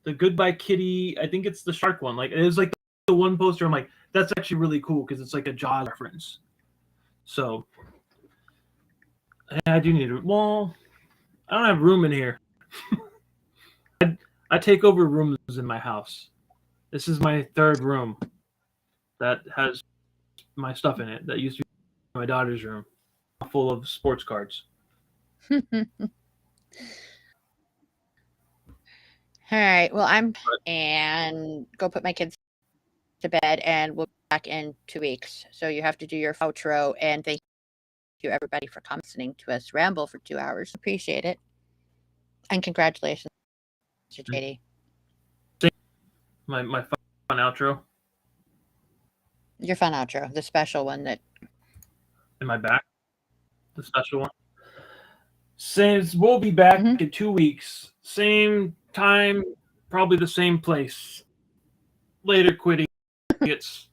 Goodbye Kitty. I think it's the shark one. Like, it was like the one poster. I'm like, that's actually really cool because it's like a Jaws reference. So I do need it. Well, I don't have room in here. I take over rooms in my house. This is my 3rd room that has my stuff in it. That used to be my daughter's room, full of sports cards. All right. Well, and go put my kids to bed, and we'll be back in 2 weeks. So you have to do your outro, and thank you everybody for listening to us ramble for 2 hours. Appreciate it, and congratulations to JD. My fun outro. Your fun outro, the special one that. In my back, the special one. Since we'll be back in 2 weeks, same time, probably the same place. Later, Quiddcast.